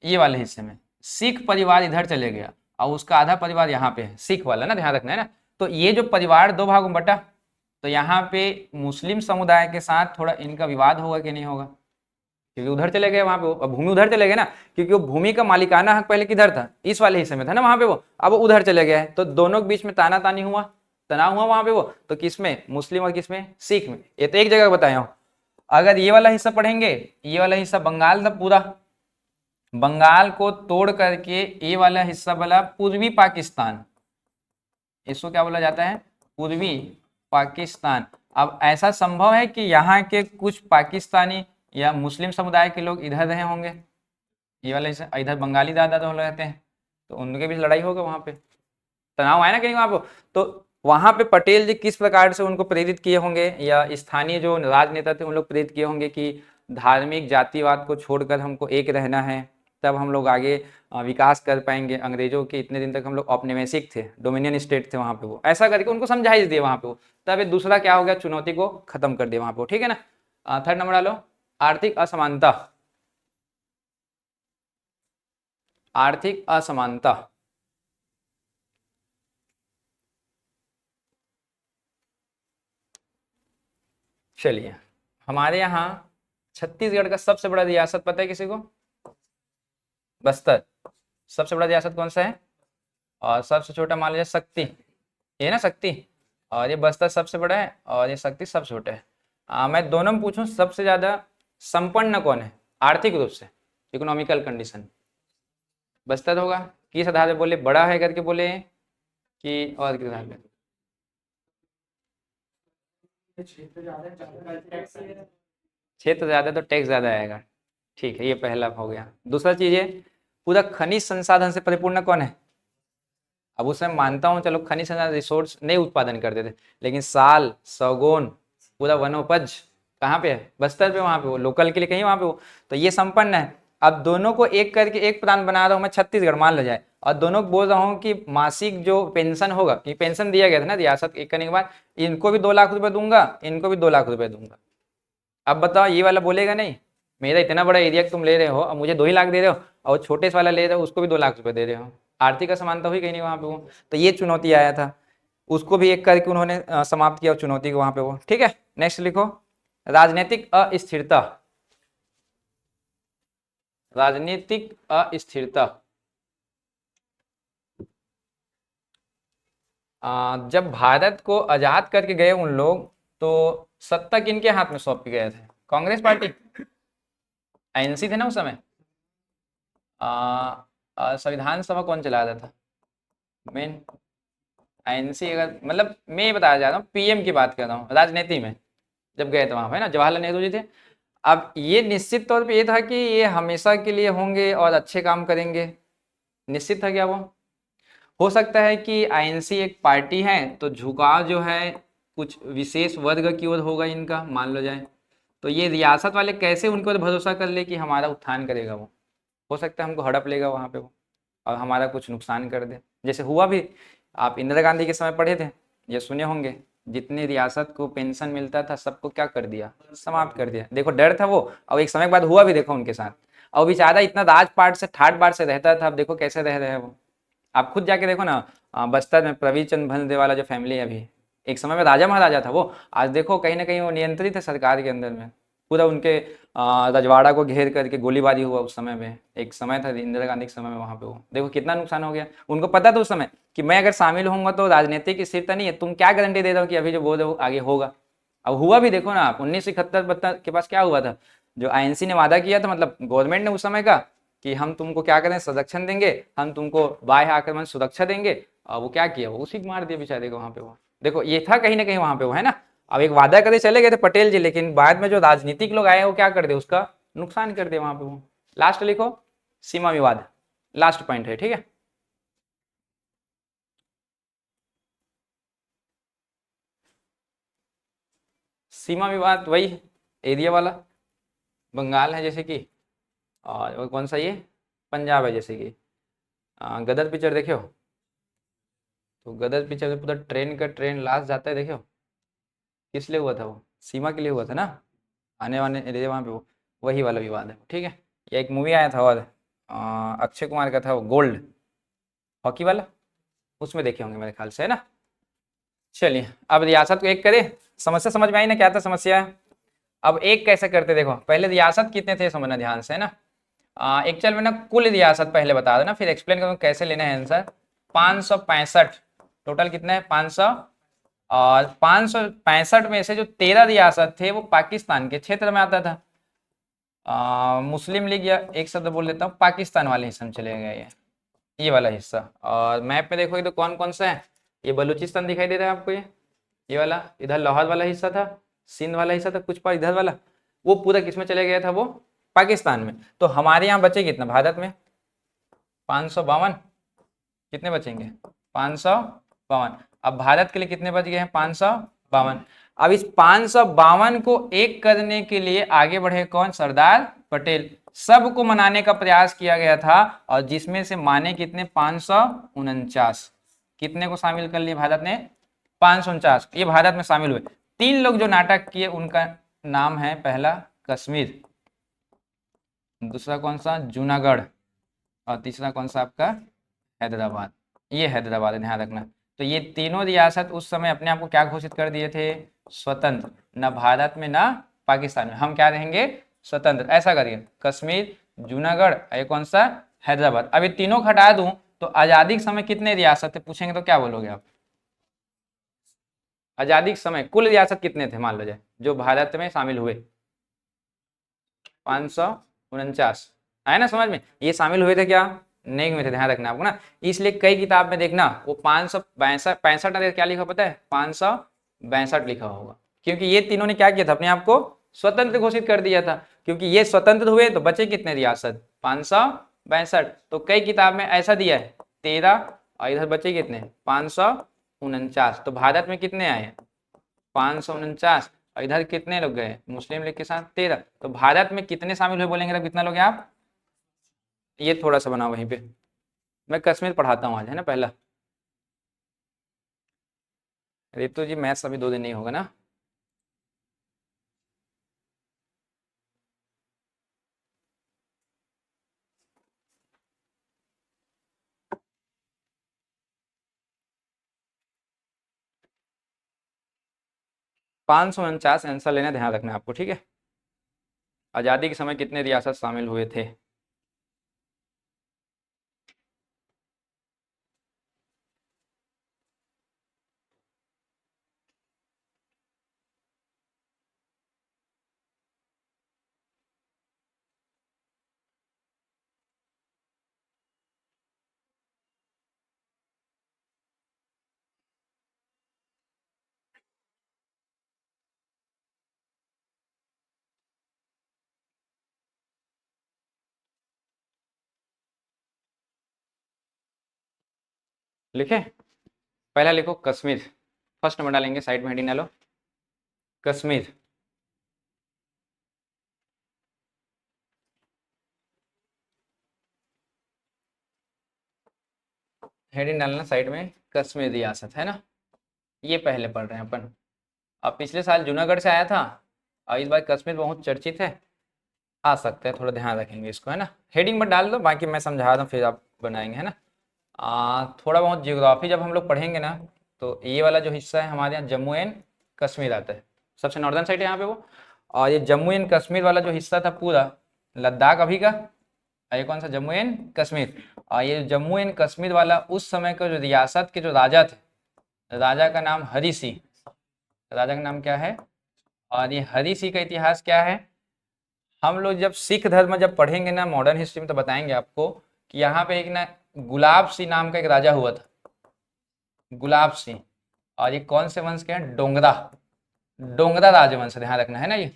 [SPEAKER 1] ये वाले हिस्से में सिख परिवार इधर चले गया और उसका आधा परिवार यहाँ पे है, सिख वाला ना, ध्यान रखना है ना। तो ये जो परिवार दो भागों में बटा, तो यहाँ पे मुस्लिम समुदाय के साथ थोड़ा इनका विवाद होगा कि नहीं होगा, क्योंकि उधर चले गए वहां पे, वो भूमि उधर चले गए ना, क्योंकि वो भूमि का मालिकाना हक पहले किधर था, इस वाले हिस्से में था ना वहां पे वो, अब वो उधर चले गए हैं, तो दोनों के बीच में ताना तानी हुआ, तनाव हुआ वहां पे वो, तो किसमें, मुस्लिम और किसमें, सिख में। ये तो एक जगह बताया हूँ। अगर ये वाला हिस्सा पढ़ेंगे, ये वाला हिस्सा बंगाल था पूरा, बंगाल को तोड़ करके ये वाला हिस्सा बोला पूर्वी पाकिस्तान, इसको क्या बोला जाता है, पूर्वी पाकिस्तान। अब ऐसा संभव है कि यहाँ के कुछ पाकिस्तानी या मुस्लिम समुदाय के लोग इधर रहे होंगे, ये वाला हिस्सा, इधर बंगाली दादा तो रहते हैं, तो उनके बीच लड़ाई होगा वहां पे, तनाव आया ना कहीं वहां पे। तो वहां पे पटेल जी किस प्रकार से उनको प्रेरित किए होंगे, या स्थानीय जो राजनेता थे उन लोग प्रेरित किए होंगे कि धार्मिक जातिवाद को छोड़कर हमको एक रहना है, तब हम लोग आगे विकास कर पाएंगे। अंग्रेजों के इतने दिन तक हम लोग औपनिवेशिक थे, डोमिनियन स्टेट थे वहां पे, वो ऐसा करके उनको समझाइश दिए वहां पे वो, तब ये दूसरा क्या हो गया, चुनौती को खत्म कर दिया वहां पे, ठीक है ना। थर्ड नंबर डालो, आर्थिक असमानता, आर्थिक असमानता। चलिए हमारे यहाँ छत्तीसगढ़ का सबसे बड़ा रियासत पता है किसी को, बस्तर। सबसे बड़ा रियासत कौन सा है, और सबसे छोटा मान लीजिए शक्ति, ये ना शक्ति, और ये बस्तर सबसे बड़ा है और ये शक्ति सबसे छोटा है। मैं दोनों में पूछूं सबसे ज्यादा संपन्न कौन है आर्थिक रूप से, इकोनॉमिकल कंडीशन, बस्तर होगा। किस आधार पे बोले, बड़ा है करके बोले कि और किस आधार पे, क्षेत्र ज्यादा तो टैक्स ज्यादा आएगा, ठीक है, ये पहला हो गया। दूसरा चीज है, पूरा खनिज संसाधन से परिपूर्ण कौन है। अब उसमें मानता हूँ चलो खनिज संसाधन रिसोर्स नहीं उत्पादन करते थे, लेकिन साल सौगुन पूरा वनोपज कहाँ पे है, बस्तर पे, वहां पे वो लोकल के लिए कहीं वहां पे वो, तो ये संपन्न है। अब दोनों को एक करके एक प्रांत बना रहा हूँ मैं, छत्तीसगढ़ मान लो जाए, और दोनों को बोल रहा हूँ कि मासिक जो पेंशन होगा, कि पेंशन दिया गया था ना रियासत एक करने के बाद, इनको भी 2 लाख रुपए दूंगा, इनको भी 2 लाख रुपए दूंगा। अब बताओ ये वाला बोलेगा नहीं, मेरा इतना बड़ा एरिया तुम ले रहे हो और मुझे 2 ही लाख दे रहे हो, और छोटे से वाला ले रहे हो उसको भी 2 लाख रुपए दे रहे हो, आर्थिक असमानता हुई कहीं नहीं वहां पे वो। तो ये चुनौती आया था, उसको भी एक करके उन्होंने समाप्त किया चुनौती को वहां पे वो, ठीक है। नेक्स्ट लिखो, राजनीतिक अस्थिरता, राजनीतिक अस्थिरता। जब भारत को आजाद करके गए उन लोग, तो सत्ता किनके हाथ में सौंप के गए थे, कांग्रेस पार्टी, आईएनसी थे ना उस समय। संविधान सभा कौन चला रहा था, मेन आईएनसी। अगर मतलब मैं ये बताया जा रहा हूँ, पीएम की बात कर रहा हूँ, राजनीति में जब गए थे वहां पे ना, जवाहरलाल नेहरू जी थे। अब ये निश्चित तौर पे ये था कि ये हमेशा के लिए होंगे और अच्छे काम करेंगे, निश्चित था क्या वो। हो सकता है कि आईएनसी एक पार्टी है तो झुकाव जो है कुछ विशेष वर्ग की ओर होगा इनका, मान लो जाए, तो ये रियासत वाले कैसे उनके ऊपर भरोसा कर ले कि हमारा उत्थान करेगा वो, हो सकता है हमको हड़प लेगा वहाँ पे वो और हमारा कुछ नुकसान कर दे, जैसे हुआ भी। आप इंदिरा गांधी के समय पढ़े थे, ये सुने होंगे, जितनी रियासत को पेंशन मिलता था सबको क्या कर दिया, समाप्त कर दिया। देखो डर था वो, और एक समय के बाद हुआ भी देखो उनके साथ। और बेचारा इतना राज पाट से ठाट बाट से रहता था, अब देखो कैसे रह रहे हैं वो। आप खुद जाके देखो ना, बस्तर में प्रवीण चंद्र भंजदेव वाला जो फैमिली है अभी, एक समय में राजा महाराजा था वो, आज देखो कहीं ना कहीं वो नियंत्रित है सरकार के अंदर में। पूरा उनके रजवाड़ा को घेर करके गोलीबारी हुआ उस समय में, एक समय था इंदिरा गांधी के समय में, वहां पे वो देखो कितना नुकसान हो गया। उनको पता था उस समय कि मैं अगर शामिल होऊंगा तो राजनीतिक स्थिरता नहीं है, तुम क्या गारंटी दे रहे हो कि अभी जो बोल रहे हो आगे होगा। अब हुआ भी देखो ना आप, 1971 के पास क्या हुआ था, जो आईएनसी ने वादा किया था, मतलब गवर्नमेंट ने उस समय का, कि हम तुमको क्या करें, संरक्षण देंगे, हम तुमको बाह्य आक्रमण सुरक्षा देंगे। वो क्या किया, वो उसी को मार दिया बेचारे को वहां पे वो। देखो ये था कहीं ना कहीं वहां पे वो, है ना। अब एक वादा करके चले गए थे पटेल जी, लेकिन बाद में जो राजनीतिक लोग आए वो क्या कर दे, उसका नुकसान कर दे वहां पे वो। लास्ट लिखो, सीमा विवाद, लास्ट पॉइंट है, ठीक है। सीमा विवाद वही एरिया वाला, बंगाल है जैसे कि, और वो कौन सा ये पंजाब है जैसे कि। गदर पिक्चर देखियो, तो गदर पिक्चर में पूरा ट्रेन का ट्रेन लास्ट जाता है, देखियो किस लिए हुआ था वो, सीमा के लिए हुआ था ना, आने वाले एरिया वहाँ पे वो, वही वाला विवाद है, ठीक है। ये एक मूवी आया था, और अक्षय कुमार का था वो, गोल्ड, हॉकी वाला, उसमें देखे होंगे मेरे ख्याल से, है ना। चलिए अब रियासत को एक करें, समस्या समझ में आई ना, क्या था समस्या। अब एक कैसे करते, देखो पहले रियासत कितने थे समझना ध्यान से, है ना। एक चल में ना कुल रियासत पहले बता देना, फिर एक्सप्लेन करूँ कैसे लेना है आंसर। 565, टोटल कितना है 500, और 565 में से जो 13 रियासत थे वो पाकिस्तान के क्षेत्र में आता था। मुस्लिम लीग, या एक शब्द बोल लेता हूँ, पाकिस्तान वाले हिस्से में चले गए ये वाला हिस्सा। और मैप में देखोगे तो कौन कौन सा है, ये बलूचिस्तान दिखाई दे रहा है आपको, ये वाला, इधर लाहौर वाला हिस्सा था, सिंध वाला हिस्सा था, कुछ पर इधर वाला, वो पूरा किसमें चले गया था, वो पाकिस्तान में। तो हमारे यहाँ बचे कितना भारत में, 552, कितने बचेंगे 552। अब भारत के लिए कितने बच गए हैं 552। अब इस 552 को एक करने के लिए आगे बढ़े कौन, सरदार पटेल। सबको मनाने का प्रयास किया गया था, और जिसमें से माने कितने 549, कितने को शामिल कर लिए भारत ने, 549, ये भारत में शामिल हुए। तीन लोग जो नाटक किए उनका नाम है, पहला कश्मीर, दूसरा कौन सा जूनागढ़, और तीसरा कौन सा आपका हैदराबाद। ये हैदराबाद है, ध्यान रखना। तो ये तीनों रियासत उस समय अपने आप को क्या घोषित कर दिए थे, स्वतंत्र, न भारत में ना पाकिस्तान में, हम क्या रहेंगे स्वतंत्र, ऐसा करिए, कश्मीर, जूनागढ़, ये कौन सा हैदराबाद। अब ये तीनों को हटा दूं तो आजादी के समय कितने रियासत थे पूछेंगे तो क्या बोलोगे आप, आजादी के समय कुल रियासत कितने थे मान लो जाए जो भारत में शामिल हुए, 549, आया ना समझ में। ये शामिल हुए थे क्या, नहीं हुए थे, ध्यान रखना आपको ना। इसलिए कई किताब में देखना वो 562 क्या लिखा पता है, 562 लिखा होगा, क्योंकि ये तीनों ने क्या किया था, अपने आप को स्वतंत्र घोषित कर दिया था। क्योंकि ये स्वतंत्र हुए तो बचे कितने रियासत, 562। तो कई किताब में ऐसा दिया है 13, और इधर बचे कितने 549। तो भारत में कितने आए 549, और इधर कितने लोग गए मुस्लिम लीग के साथ 13। तो भारत में कितने शामिल हुए बोलेंगे तब कितना लोग हैं आप, ये थोड़ा सा बनाओ वहीं पे, मैं कश्मीर पढ़ाता हूँ आज, है ना पहला। रितु जी मैथ्स अभी 2 दिन नहीं होगा ना। 549 आंसर लेना, ध्यान रखना आपको, ठीक है। आज़ादी के समय कितने रियासत शामिल हुए थे। लिखे, पहला लिखो कश्मीर, फर्स्ट नंबर डालेंगे, साइड में हेडिंग डालो कश्मीर। हेडिंग डालना साइड में, कश्मीर रियासत है ना, ये पहले पढ़ रहे हैं अपन। अब पिछले साल जूनागढ़ से आया था और इस बार कश्मीर बहुत चर्चित है, आ सकते हैं, थोड़ा ध्यान रखेंगे इसको है ना। हेडिंग में डाल दो, बाकी मैं समझा रहा हूँ फिर आप बनाएंगे है ना। थोड़ा बहुत जियोग्राफी जब हम लोग पढ़ेंगे ना, तो ये वाला जो हिस्सा है हमारे यहाँ जम्मू एंड कश्मीर आता है, सबसे नॉर्दर्न साइड है यहाँ पे वो। और ये जम्मू एंड कश्मीर वाला जो हिस्सा था पूरा लद्दाख अभी का, और ये कौन सा जम्मू एंड कश्मीर। और ये जम्मू एंड कश्मीर वाला उस समय का जो रियासत के जो राजा थे, राजा का नाम हरि सिंह, राजा का नाम क्या है। और ये हरि सिंह का इतिहास क्या है, हम लोग जब सिख धर्म जब पढ़ेंगे ना मॉडर्न हिस्ट्री में, तो बताएंगे आपको कि यहाँ पे एक ना गुलाब सिंह नाम का एक राजा हुआ था, गुलाब सिंह। और ये कौन से वंश के हैं, डोंगरा, डोंगरा राजवंश, ध्यान रखना है ना ये,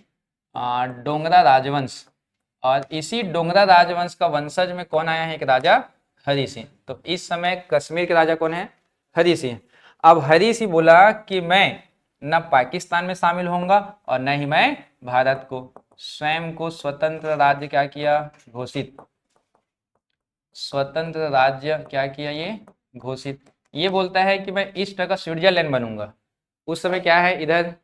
[SPEAKER 1] डोंगरा राजवंश। और इसी डोंगरा राजवंश का वंशज में कौन आया है, एक राजा हरि सिंह। तो इस समय कश्मीर के राजा कौन है, हरि सिंह। अब हरि सिंह बोला कि मैं न पाकिस्तान में शामिल होऊंगा और न ही मैं भारत को, स्वयं को स्वतंत्र राज्य क्या किया, घोषित, स्वतंत्र राज्य क्या किया ये, घोषित। ये बोलता है कि मैं ईस्ट का स्विट्जरलैंड बनूंगा। उस समय क्या है, इधर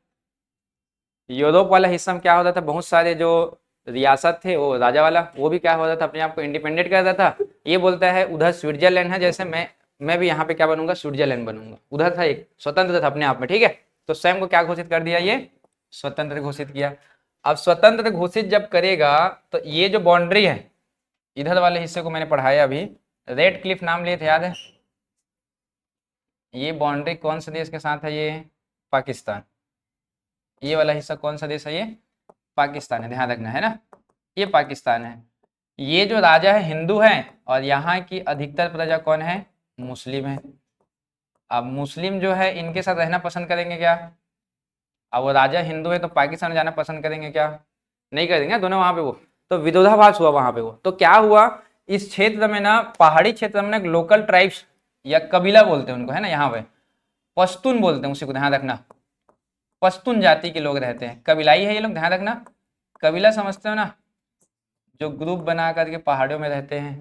[SPEAKER 1] यूरोप वाला हिस्सा में क्या होता था, बहुत सारे जो रियासत थे वो राजा वाला, वो भी क्या होता था, अपने आप को इंडिपेंडेंट कर रहा था। ये बोलता है उधर स्विट्जरलैंड है, जैसे मैं भी यहाँ पे क्या बनूंगा, स्विट्जरलैंड बनूंगा। उधर था एक स्वतंत्र था अपने आप में, ठीक है। तो स्वयं को क्या घोषित कर दिया, ये स्वतंत्र घोषित किया। अब स्वतंत्र घोषित जब करेगा तो ये जो बाउंड्री है, इधर वाले हिस्से को मैंने पढ़ाया अभी, रेड क्लिफ नाम लिए थे, याद है। ये बाउंड्री कौन से देश के साथ है, ये पाकिस्तान। ये वाला हिस्सा कौन सा देश है, ये पाकिस्तान है, ध्यान रखना है ना, ये पाकिस्तान है। ये जो राजा है हिंदू है और यहाँ की अधिकतर प्रजा कौन है, मुस्लिम है। अब मुस्लिम जो है इनके साथ रहना पसंद करेंगे क्या, अब वो राजा हिंदू है तो पाकिस्तान जाना पसंद करेंगे क्या, नहीं करेंगे दोनों वहां पे वो। तो विरोधाभास हुआ वहां पे वो। तो क्या हुआ, इस क्षेत्र में ना, पहाड़ी क्षेत्र में ना, लोकल ट्राइब्स या कबीला बोलते हैं उनको है ना, यहाँ पे पश्तून बोलते हैं, उसी को ध्यान रखना। पश्तून जाति के लोग रहते हैं, कबीलाई है ये लोग, ध्यान रखना। कबीला समझते हो ना, जो ग्रुप बना करके पहाड़ों में रहते हैं,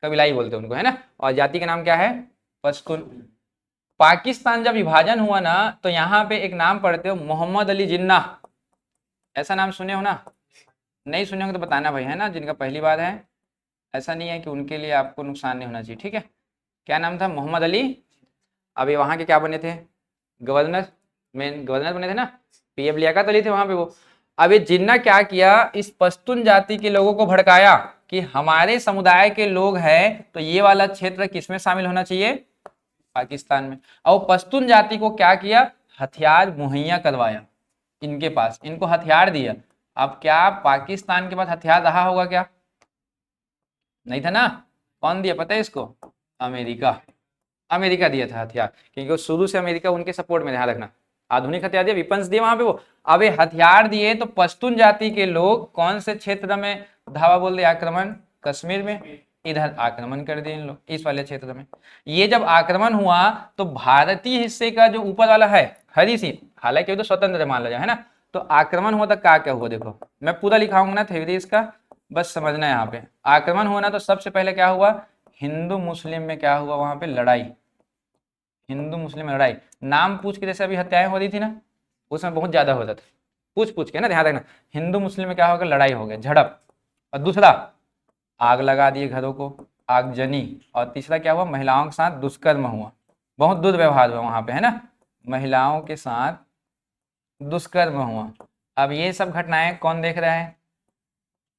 [SPEAKER 1] कबीलाई बोलते हैं उनको है ना। और जाति का नाम क्या है, पश्तून। पाकिस्तान जब विभाजन हुआ ना, तो यहाँ पे एक नाम पढ़ते हो, मोहम्मद अली जिन्ना। ऐसा नाम सुने हो ना, नहीं सुने हो तो बताना भाई है ना, जिनका पहली बार है। ऐसा नहीं है कि उनके लिए आपको नुकसान नहीं होना चाहिए, ठीक है। क्या नाम था, मोहम्मद अली। अभी वहाँ के क्या बने थे, गवर्नर, मेन गवर्नर बने थे ना, पीएम लियाकत अली थे वहाँ पे वो। अब ये जिन्ना क्या किया, इस पश्तून जाति के लोगों को भड़काया कि हमारे समुदाय के लोग हैं तो ये वाला क्षेत्र किसमें शामिल होना चाहिए, पाकिस्तान में। और पश्तून जाति को क्या किया, हथियार मुहैया करवाया इनके पास, इनको हथियार दिया। अब क्या पाकिस्तान के पास हथियार रहा होगा क्या, नहीं था ना। कौन दिया पता है इसको, अमेरिका। अमेरिका दिया था हथियार, क्योंकि शुरू से अमेरिका उनके सपोर्ट में, ध्यान रखना। आधुनिक हथियार दिए, विपन्स दिए वहां पे वो। अब ये हथियार दिए तो पश्तून जाति के लोग कौन से क्षेत्र में धावा बोल दिए, आक्रमण, कश्मीर में, इधर आक्रमण कर दिए इन लोग इस वाले क्षेत्र में। ये जब आक्रमण हुआ तो भारतीय हिस्से का जो ऊपर वाला है हरि सिंह, हालांकि तो स्वतंत्र मान लिया है ना, तो आक्रमण हुआ तो क्या हुआ, देखो मैं पूरा लिखाऊंगा ना थ्योरी इसका, बस समझना है। यहाँ पे आक्रमण हुआ ना, तो सबसे पहले क्या हुआ, हिंदू मुस्लिम में क्या हुआ, वहां पे लड़ाई, हिंदू मुस्लिम में लड़ाई। नाम पूछ के जैसे अभी हत्याएं हो रही थी ना, उसमें बहुत ज्यादा होता था, पूछ पूछ के ना, ध्यान रखना। हिंदू मुस्लिम में क्या होगा, लड़ाई हो गया, झड़प। और दूसरा, आग लगा दिए घरों को, आगजनी। और तीसरा क्या हुआ, महिलाओं के साथ दुष्कर्म हुआ, बहुत दुर्व्यवहार हुआ वहां पे है ना, महिलाओं के साथ दुष्कर्म हुआ। अब ये सब घटनाएं कौन देख रहा है,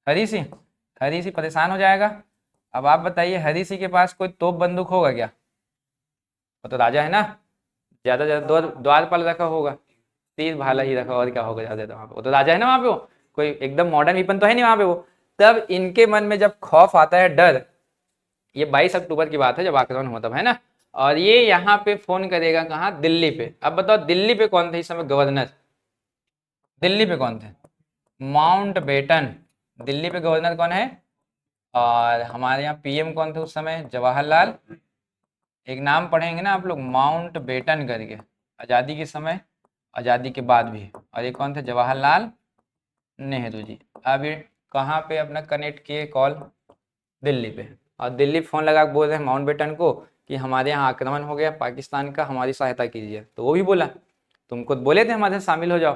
[SPEAKER 1] हरि सिंह। हरि सिंह परेशान हो जाएगा। अब आप बताइए, हरि सिंह के पास कोई तोप बंदूक होगा क्या, वो तो राजा है ना, ज्यादा ज्यादा द्वारपाल रखा होगा, तीर भाला ही रखा, और क्या होगा ज्यादा वहां पे, वो तो राजा है ना वहां पे, वो कोई एकदम मॉडर्न वेपन तो है नहीं वहां पे वो। तब इनके मन में जब खौफ आता है, डर, ये 22 अक्टूबर की बात है जब आक्रमण हुआ तब है ना। और ये यहाँ पे फोन करेगा कहाँ, दिल्ली पे। अब बताओ दिल्ली पे कौन थे इस समय गवर्नर, दिल्ली पे कौन थे, माउंट बेटन। दिल्ली पे गवर्नर कौन है, और हमारे यहाँ पीएम कौन थे उस समय, जवाहरलाल, एक नाम पढ़ेंगे ना आप लोग, माउंट बेटन करके, आज़ादी के समय, आज़ादी के बाद भी। और ये कौन थे, जवाहरलाल नेहरू जी। अब ये कहाँ पे अपना कनेक्ट किए कॉल, दिल्ली पे। और दिल्ली फोन लगा के बोल रहे हैं माउंट बेटन को कि हमारे यहाँ आक्रमण हो गया पाकिस्तान का, हमारी सहायता कीजिए। तो वो भी बोला तुम खुद बोले थे हमारे साथ शामिल हो जाओ,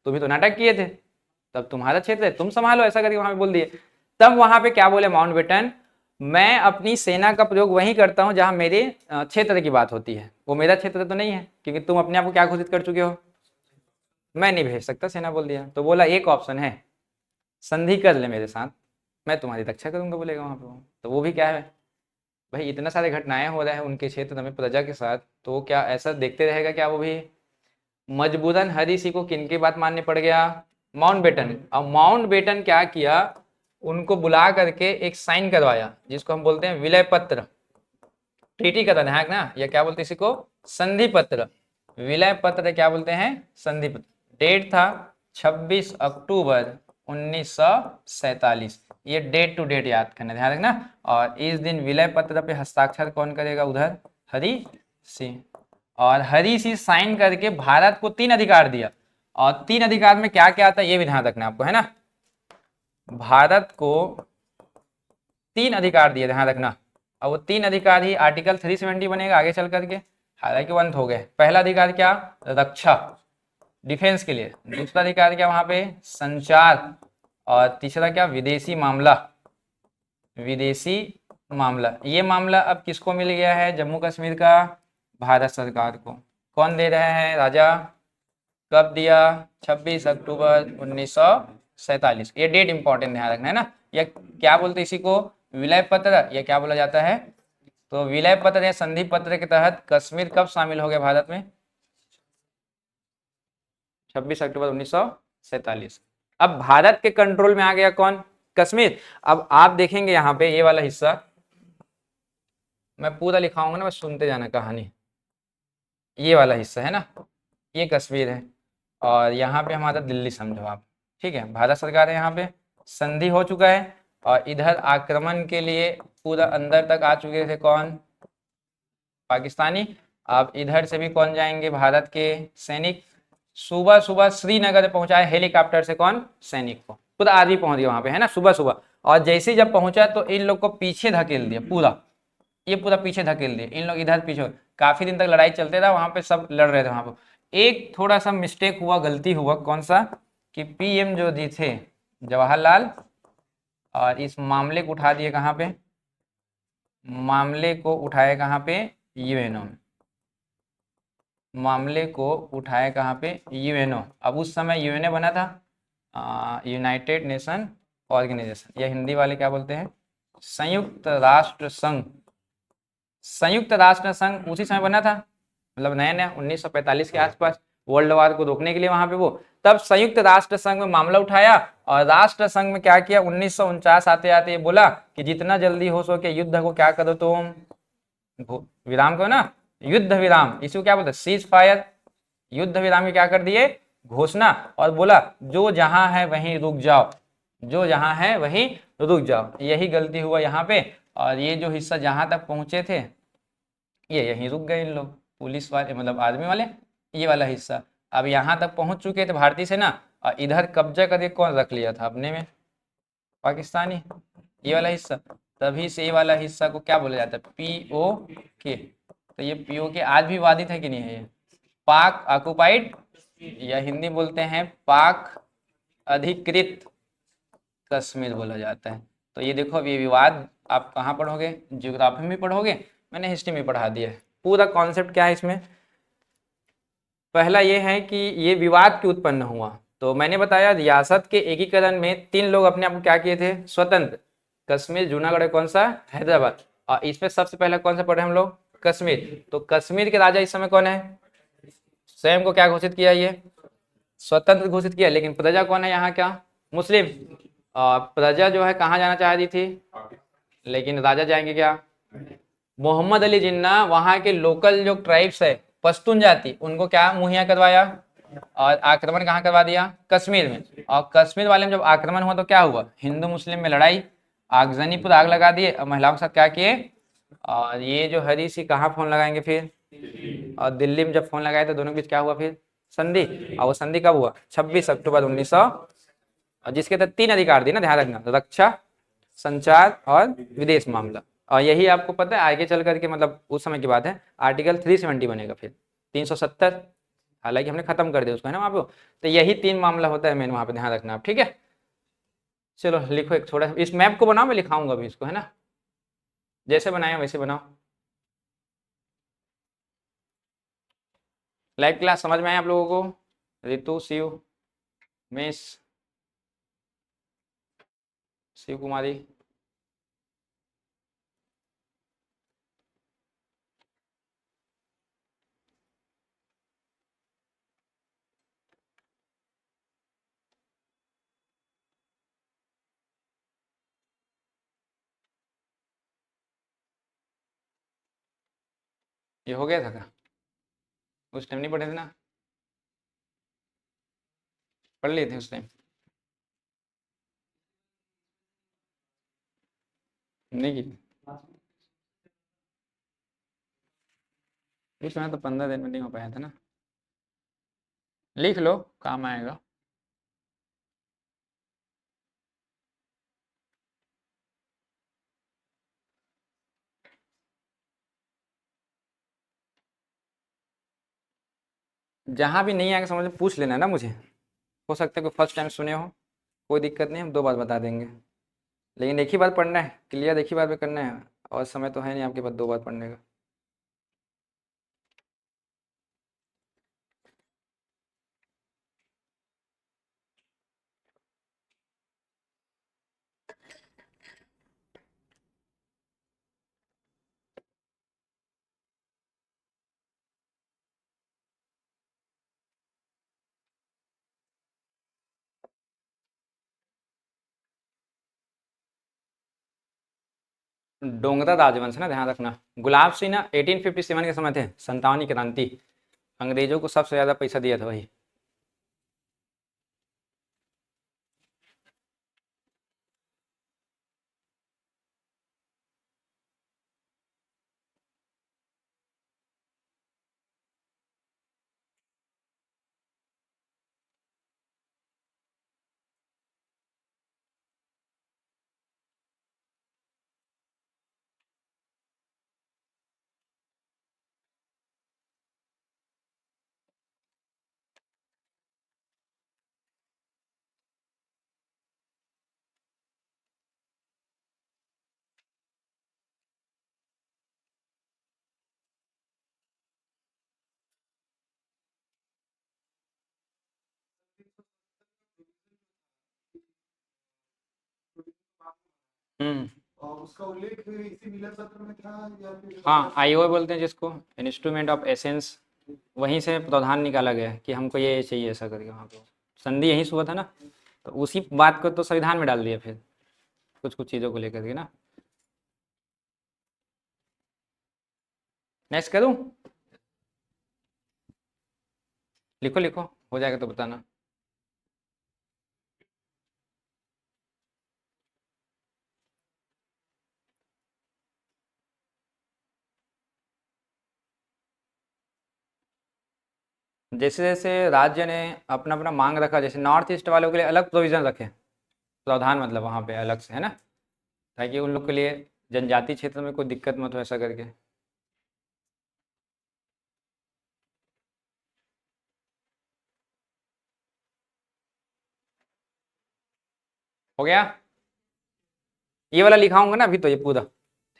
[SPEAKER 1] तुम ही तो नाटक किए थे, तब तुम्हारा क्षेत्र है तुम संभालो, ऐसा करके वहां पे बोल दिए। तब वहां पे क्या बोले माउंटबेटन, मैं अपनी सेना का प्रयोग वहीं करता हूं जहां मेरे क्षेत्र की बात होती है, वो मेरा क्षेत्र तो नहीं है, क्योंकि तुम अपने आप को क्या घोषित कर चुके हो, मैं नहीं भेज सकता सेना, बोल दिया। तो बोला एक ऑप्शन है, संधि कर ले मेरे साथ, मैं तुम्हारी रक्षा करूंगा, बोलेगा वहां पे वो। तो वो भी क्या है भाई, इतना सारे घटनाएं हो रहे हैं उनके क्षेत्र में प्रजा के साथ, तो वो क्या ऐसा देखते रहेगा क्या वो भी। मजबूरन हरी सिंह को किनकी बात माननी पड़ गया, माउंटबेटन। अब माउंटबेटन क्या किया, उनको बुला करके एक साइन करवाया, जिसको हम बोलते हैं विलय पत्र, ट्रीटी का था ना, या क्या बोलते हैं इसी को, संधि पत्र। विलय पत्र क्या बोलते हैं, संधि पत्र। डेट था 26 अक्टूबर 1947, ये डेट टू डेट याद करना, ध्यान रखना। और इस दिन विलय पत्र पे हस्ताक्षर कौन करेगा, उधर हरि सिंह। और हरि सिंह साइन करके भारत को 3 अधिकार दिया, और 3 अधिकार में क्या क्या आता है ये भी ध्यान रखना आपको, है ना। भारत को 3 अधिकार दिए, ध्यान रखना। और वो 3 अधिकार ही आर्टिकल 370 बनेगा आगे चल करके, हालांकि वो अंत हो गए। पहला अधिकार क्या, रक्षा, डिफेंस के लिए। दूसरा अधिकार क्या वहां पे, संचार। और तीसरा क्या, विदेशी मामला, विदेशी मामला। ये मामला अब किसको मिल गया है, जम्मू कश्मीर का भारत सरकार को। कौन दे रहे हैं, राजा। कब दिया, 26 अक्टूबर 1947। ये डेट इंपॉर्टेंट ध्यान रखना है ना। या क्या बोलते हैं इसी को, विलय पत्र, या क्या बोला जाता है। तो विलय पत्र या संधि पत्र के तहत कश्मीर कब शामिल हो गया भारत में, 26 अक्टूबर 1947। अब भारत के कंट्रोल में आ गया कौन, कश्मीर। अब आप देखेंगे यहाँ पे ये वाला हिस्सा, मैं पूरा लिखाऊंगा ना, बस सुनते जाना कहानी। ये वाला हिस्सा है ना, ये कश्मीर है, और यहाँ पे हमारा दिल्ली समझो आप, ठीक है। भारत सरकार है यहाँ पे, संधि हो चुका है, और इधर आक्रमण के लिए पूरा अंदर तक आ चुके थे कौन, पाकिस्तानी। अब इधर से भी कौन जाएंगे, भारत के सैनिक। सुबह सुबह श्रीनगर पहुंचाए हेलीकॉप्टर से कौन, सैनिक को, पूरा आर्मी पहुंच गया वहां पे, है ना, सुबह सुबह। और जैसे ही जब पहुंचा तो इन लोग को पीछे धकेल दिया पूरा, ये पूरा पीछे धकेल दिया, इन लोग इधर पीछे। काफी दिन तक लड़ाई चलते रहा वहां पे, सब लड़ रहे थे वहां पे। एक थोड़ा सा मिस्टेक हुआ, गलती हुआ, कौन सा, कि पीएम जो जी थे जवाहरलाल, और इस मामले को उठा दिए कहाँ पे, मामले को उठाए कहाँ पे, यूएनओ में। मामले को उठाए कहाँ पे, यूएनओ। अब उस समय यूएनओ बना था यूनाइटेड नेशन ऑर्गेनाइजेशन, या हिंदी वाले क्या बोलते हैं, संयुक्त राष्ट्र संघ। संयुक्त राष्ट्र संघ उसी समय बना था, मतलब नया नया 1945 के आसपास, वर्ल्ड वार को रोकने के लिए वहां पे वो। तब संयुक्त राष्ट्र संघ में मामला उठाया, और राष्ट्र संघ में क्या किया, 1949 आते आते ये बोला कि जितना जल्दी हो सके युद्ध को क्या करो तुम, विराम करो ना, युद्ध विराम, इसको क्या बोलते हैं, सीज फायर। युद्ध विराम की क्या कर दिए, घोषणा। और बोला जो जहां है वहीं रुक जाओ, जो जहां है वहीं रुक जाओ। यही गलती हुआ यहाँ पे, और ये जो हिस्सा जहां तक पहुंचे थे ये यहीं रुक गए इन लोग, पुलिस वाले मतलब आर्मी वाले, ये वाला हिस्सा। अब यहाँ तक पहुंच चुके थे भारतीय सेना, और इधर कब्जा करके कौन रख लिया था अपने में, पाकिस्तानी, ये वाला हिस्सा। तभी से ये वाला हिस्सा को क्या बोला जाता है, POK। तो ये POK आज भी वादित है कि नहीं है, ये पाक ऑक्युपाइड, या हिंदी बोलते हैं पाक अधिकृत कश्मीर बोला जाता है। तो ये देखो, अब ये विवाद आप कहाँ पढ़ोगे, ज्योग्राफी में पढ़ोगे, मैंने हिस्ट्री में पढ़ा दिया है। पूरा कॉन्सेप्ट क्या है इसमें, पहला ये है कि ये विवाद क्यों उत्पन्न हुआ। तो मैंने बताया रियासत के एकीकरण में 3 लोग अपने आप को क्या किए थे, स्वतंत्र। कश्मीर, जूनागढ़, कौन सा, हैदराबाद। और इसमें सबसे पहले कौन सा पढ़े हम लोग, कश्मीर। तो कश्मीर के राजा इस समय कौन है, स्वयं को क्या घोषित किया, ये स्वतंत्र घोषित किया। लेकिन प्रजा कौन है यहाँ, क्या मुस्लिम। प्रजा जो है कहाँ जाना चाह रही थी, लेकिन राजा जाएंगे क्या, मोहम्मद अली जिन्ना वहां के लोकल जो ट्राइब्स है पश्तून जाति, उनको क्या मुहैया करवाया, और आक्रमण कहाँ करवा दिया, कश्मीर में। और कश्मीर वाले में जब आक्रमण हुआ तो क्या हुआ, हिंदू मुस्लिम में लड़ाई, आगजनी पर आग लगा दिए, और महिलाओं के साथ क्या किए। और ये जो हरी सी कहाँ फोन लगाएंगे फिर, और दिल्ली में जब फोन लगाए तो दोनों के बीच क्या हुआ फिर, संधि। और वो संधि कब हुआ, 26 अक्टूबर 1900, जिसके तहत 3 अधिकार दिए ना, ध्यान रखना, रक्षा, संचार और विदेश मामला। और यही आपको पता है आगे चल करके, मतलब उस समय की बात है, आर्टिकल 370 बनेगा फिर 370, हालांकि हमने खत्म कर दिया उसको, है ना वहाँ पे। तो यही 3 मामला होता है मेन, वहाँ पे ध्यान रखना आप, ठीक है। चलो लिखो एक थोड़ा, इस मैप को बनाओ, मैं लिखाऊंगा अभी इसको, है ना, जैसे बनाया वैसे बनाओ। लाइव क्लास समझ में आए आप लोगों को? रितु, शिव, मेष, शिव कुमारी, ये हो गया था क्या? उस टाइम नहीं पढ़े थे ना? पढ़ लिए थे उस टाइम? नहीं की? उस समय तो 15 दिन में नहीं हो पाया था ना। लिख लो, काम आएगा। जहाँ भी नहीं आएगा समझ में पूछ लेना ना मुझे, हो सकता है कोई फर्स्ट टाइम सुने हो, कोई दिक्कत नहीं, हम 2 बार बता देंगे। लेकिन एक ही बार पढ़ना है, क्लियर एक ही बार में करना है, और समय तो है नहीं आपके पास 2 बार पढ़ने का। डोंगरा राजवंश ना, ध्यान रखना। गुलाब सिंह ना 1857 के समय थे, संतावनी क्रांति, अंग्रेजों को सबसे ज़्यादा पैसा दिया था वही। हम्म।
[SPEAKER 2] और उसका उल्लेख इसी मिलन पत्र में था या फिर
[SPEAKER 1] हाँ, आईओ बोलते हैं जिसको, इंस्ट्रूमेंट ऑफ एसेंस, वहीं से प्रावधान निकाला गया है कि हमको ये चाहिए ऐसा करके, वहाँ पे संधि यहीं से हुआ था ना, तो उसी बात को तो संविधान में डाल दिया फिर, कुछ कुछ चीज़ों को लेकर के ना। नेक्स्ट करूँ? लिखो लिखो, हो जाएगा तो बताना। जैसे जैसे राज्य ने अपना अपना मांग रखा, जैसे नॉर्थ ईस्ट वालों के लिए अलग प्रोविज़न रखे, प्रावधान मतलब वहाँ पे अलग से, है ना, ताकि उन लोग के लिए जनजाति क्षेत्र में कोई दिक्कत मत हो, ऐसा करके। हो गया? ये वाला लिखाऊंगा ना अभी, तो ये पूरा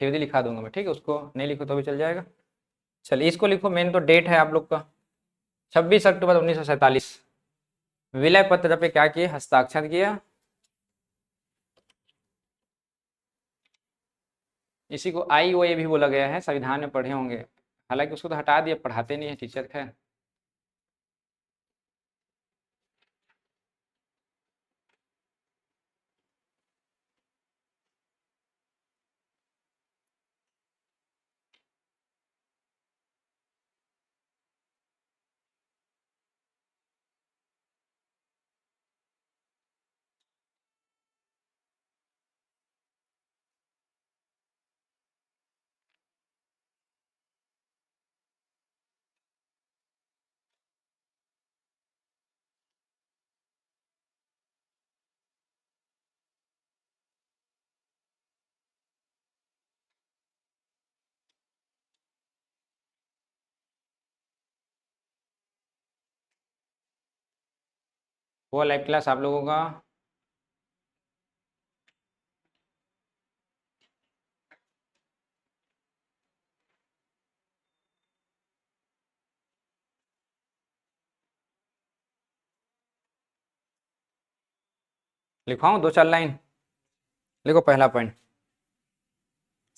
[SPEAKER 1] थ्योरी लिखा दूंगा मैं, ठीक है, उसको नहीं लिखो तो भी चल जाएगा। चलिए इसको लिखो, मेन तो डेट है आप लोग का 26 अक्टूबर 1947। विलय पत्र पे क्या किए, हस्ताक्षर किया। इसी को IOA भी बोला गया है, संविधान में पढ़े होंगे, हालांकि उसको तो हटा दिया, पढ़ाते नहीं है टीचर, खैर। हुआ लाइव क्लास आप लोगों का? लिखवाऊँ 2-4 लाइन? देखो पहला पॉइंट,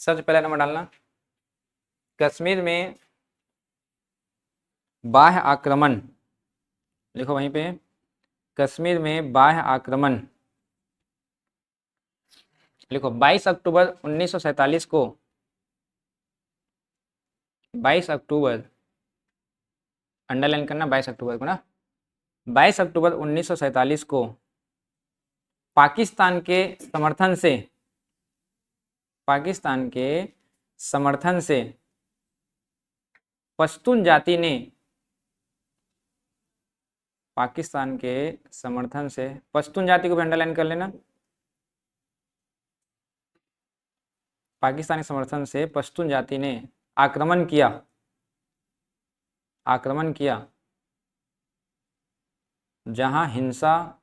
[SPEAKER 1] सबसे पहला नंबर डालना, कश्मीर में बाह्य आक्रमण, लिखो वहीं पे, कश्मीर में बाह्य आक्रमण, लिखो 22 अक्टूबर 1947 को, 22 अक्टूबर, अंडरलाइन करना 22 अक्टूबर को ना, 22 अक्टूबर 1947 को पाकिस्तान के समर्थन से, पाकिस्तान के समर्थन से पश्तून जाति ने, पाकिस्तान के समर्थन से, पश्तून जाति को भी अंडरलाइन कर लेना, पाकिस्तान के समर्थन से पश्तून जाति ने आक्रमण किया, आक्रमण किया, जहां हिंसा,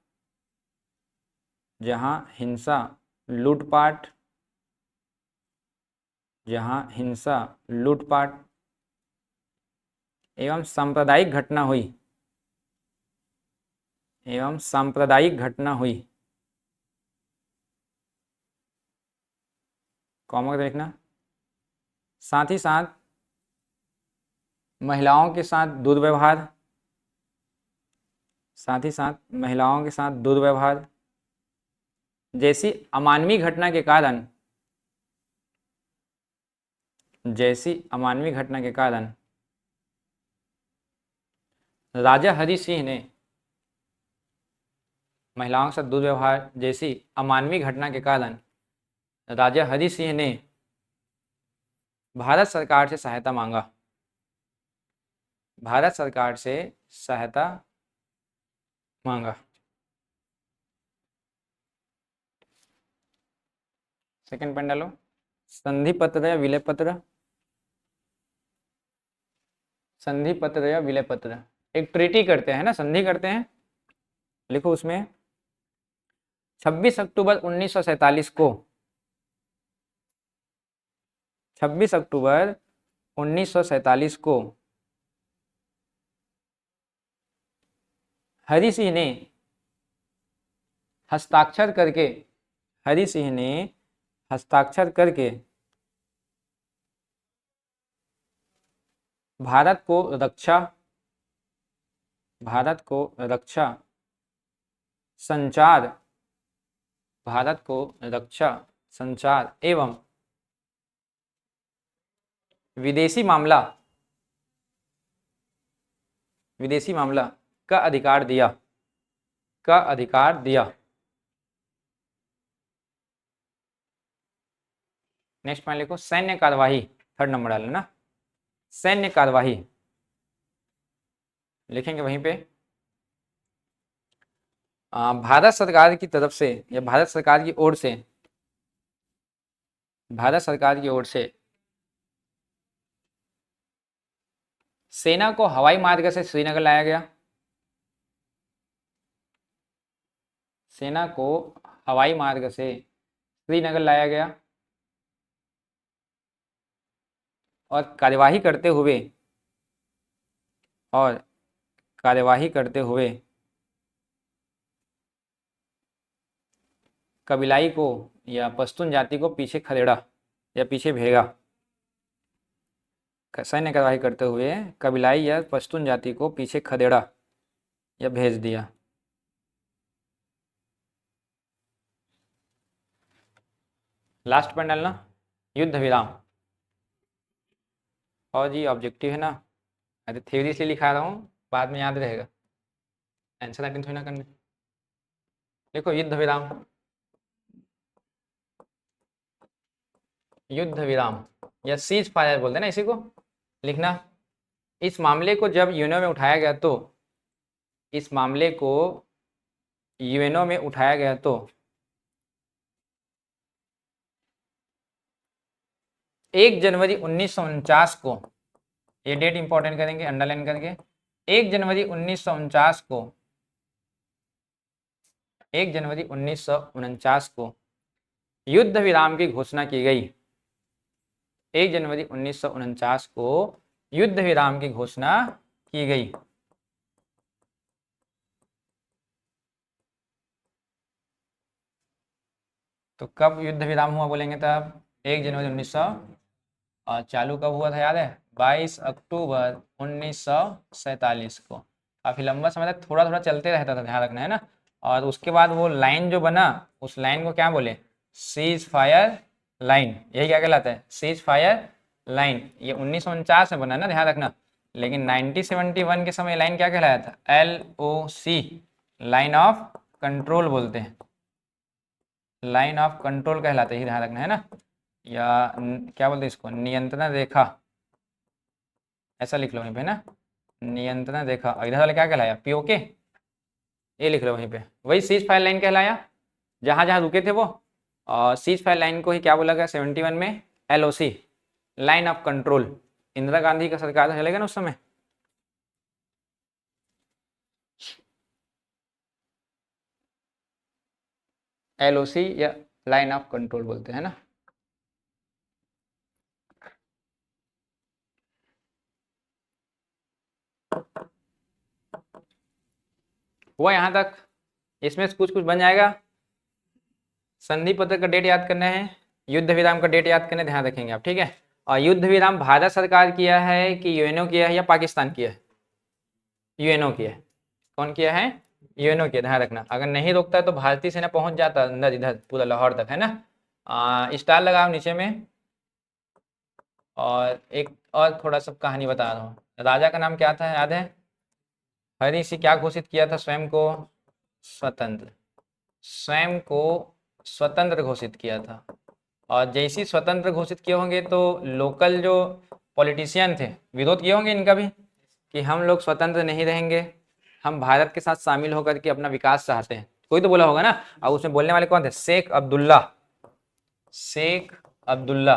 [SPEAKER 1] जहां हिंसा, लूटपाट, जहां हिंसा, लूटपाट एवं सांप्रदायिक घटना हुई, एवं सांप्रदायिक घटना हुई, कॉमा देखना, साथ ही साथ महिलाओं के साथ दुर्व्यवहार, साथ ही साथ महिलाओं के साथ दुर्व्यवहार जैसी अमानवीय घटना के कारण, जैसी अमानवीय घटना के कारण राजा हरि सिंह ने, महिलाओं के साथ दुर्व्यवहार जैसी अमानवीय घटना के कारण राजा हरि सिंह ने भारत सरकार से सहायता मांगा, भारत सरकार से सहायता मांगा। सेकंड पॉइंट डालो, संधि पत्र या विलय पत्र, संधि पत्र या विलय पत्र, एक ट्रीटी करते हैं ना, संधि करते हैं, लिखो उसमें 26 अक्टूबर 1947 को, 26 अक्टूबर 1947 को हरि सिंह ने हस्ताक्षर करके, हरि सिंह ने हस्ताक्षर करके भारत को रक्षा, भारत को रक्षा, संचार, भारत को रक्षा, संचार एवं विदेशी मामला, विदेशी मामला का अधिकार दिया, का अधिकार दिया। नेक्स्ट पॉइंट लिखो, सैन्य कार्यवाही, थर्ड नंबर डालना ना, सैन्य कार्यवाही लिखेंगे वहीं पे, भारत सरकार की तरफ से या भारत सरकार की ओर से, भारत सरकार की ओर से सेना को हवाई मार्ग से श्रीनगर लाया गया, सेना को हवाई मार्ग से श्रीनगर लाया गया और कार्यवाही करते हुए, और कार्यवाही करते हुए कबीलाई को या पश्तून जाति को पीछे खदेड़ा या पीछे भेजा, सैन्य कार्यवाही करते हुए कबीलाई या पश्तून जाति को पीछे खदेड़ा या भेज दिया। लास्ट पॉइंट डालना, युद्ध विराम, और जी ऑब्जेक्टिव है ना, अरे थ्योरी से लिखा रहा हूँ, बाद में याद रहेगा, आंसर अटेंड थोड़ी ना करने। देखो युद्ध विराम, युद्ध विराम या सीज फायर बोलते हैं ना इसी को, लिखना, इस मामले को जब यूएनओ में उठाया गया तो, इस मामले को यूएनओ में उठाया गया तो 1 जनवरी 1949 को, ये डेट इंपॉर्टेंट करेंगे अंडरलाइन करके, 1 जनवरी 1949 को 1 जनवरी 1949 को युद्ध विराम की घोषणा की गई। 1 जनवरी 1949 को युद्ध विराम की घोषणा की गई। तो कब युद्ध विराम हुआ बोलेंगे तब 1 जनवरी 1900, और चालू कब हुआ था याद है? 22 अक्टूबर 1947 को। काफ़ी लंबा समय तक थोड़ा थोड़ा चलते रहता था, ध्यान रखना है ना। और उसके बाद वो लाइन जो बना, उस लाइन को क्या बोले? Cease fire line. यही क्या कहलाता है? Cease fire line. ये 1949 में बना ना, ध्यान रखना। लेकिन 1971 के समय लाइन क्या कहलाया था? LOC, लाइन ऑफ कंट्रोल बोलते हैं। लाइन ऑफ कंट्रोल कहलाते ही, ध्यान रखना है ना। या क्या बोलते हैं इसको? नियंत्रण रेखा, ऐसा लिख लो वहीं पे ना, नियंत्रण रेखा। और इधर वाला क्या कहलाया? POK, ये लिख लो वहीं पे। वही सीज फायर लाइन कहलाया, जहाँ जहाँ रुके थे वो। और सीज फायर लाइन को ही क्या बोला गया 71 में? LOC, line of control. Indira Gandhi का सरकार चलेगा ना उस समय। LOC या लाइन ऑफ कंट्रोल बोलते हैं ना। हुआ यहाँ तक? इसमें से कुछ कुछ बन जाएगा। संधि पत्र का डेट याद करना है, युद्ध विराम का डेट याद करना, ध्यान रखेंगे आप, ठीक है। और युद्ध विराम भारत सरकार किया है कि UNO किया है या पाकिस्तान किया है? UNO किया है। कौन किया है? UNO किया, ध्यान रखना। अगर नहीं रोकता तो भारतीय सेना पहुंच जाता अंदर इधर पूरा लाहौर तक, है ना। स्टार लगाओ नीचे में। और एक और थोड़ा सा कहानी बता रहा हूँ। राजा का नाम क्या था याद है? हरि सिंह। क्या घोषित किया था स्वयं को? स्वतंत्र। स्वयं को स्वतंत्र घोषित किया था। और जैसे ही स्वतंत्र घोषित किए होंगे तो लोकल जो पॉलिटिशियन थे विरोध किए होंगे इनका भी, कि हम लोग स्वतंत्र नहीं रहेंगे, हम भारत के साथ शामिल होकर के अपना विकास चाहते हैं। कोई तो बोला होगा ना। और उसमें बोलने वाले कौन थे? शेख अब्दुल्ला। शेख अब्दुल्ला,